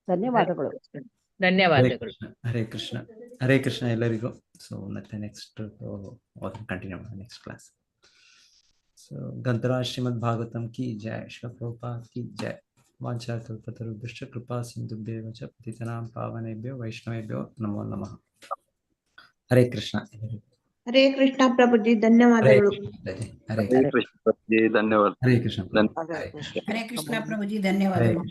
ಧನ್ಯವಾದಗಳು. ಧನ್ಯವಾದಗಳು. ಹರೇ ಕೃಷ್ಣ. ಹರೇ ಕೃಷ್ಣ ಎಲ್ಲರಿಗೂ. ಸೊ ಮತ್ತೆ next continue next class. So ಗ್ರಂಥರಾಜ್ ಶ್ರೀಮದ್ ಭಾಗವತಂ ಕಿ ಜಯ. ಶ್ರೀಲ ಪ್ರಭುಪಾದ್ ಕಿ ಜಯ. ವಾಂಛಾಕಲ್ಪತರುಭ್ಯಶ್ಚ ಕೃಪಾ ಸಿಂಧುಭ್ಯೇವ ಚ ಪತಿತನಾಂ ಪಾವನೇಭ್ಯೋ ವೈಷ್ಣವೇಭ್ಯೋ ನಮೋ ನಮಃ. ಹರೇ ಕೃಷ್ಣ. ಹರೇ ಕೃಷ್ಣ ಪ್ರಭುಜಿ, ಧನ್ಯವಾದಗಳು. ಹರೇ ಕೃಷ್ಣ ಪ್ರಭುಜಿ, ಧನ್ಯವಾದ. ಹರೇ ಕೃಷ್ಣ. ಹರೇ ಕೃಷ್ಣ ಪ್ರಭುಜಿ, ಧನ್ಯವಾದಗಳು.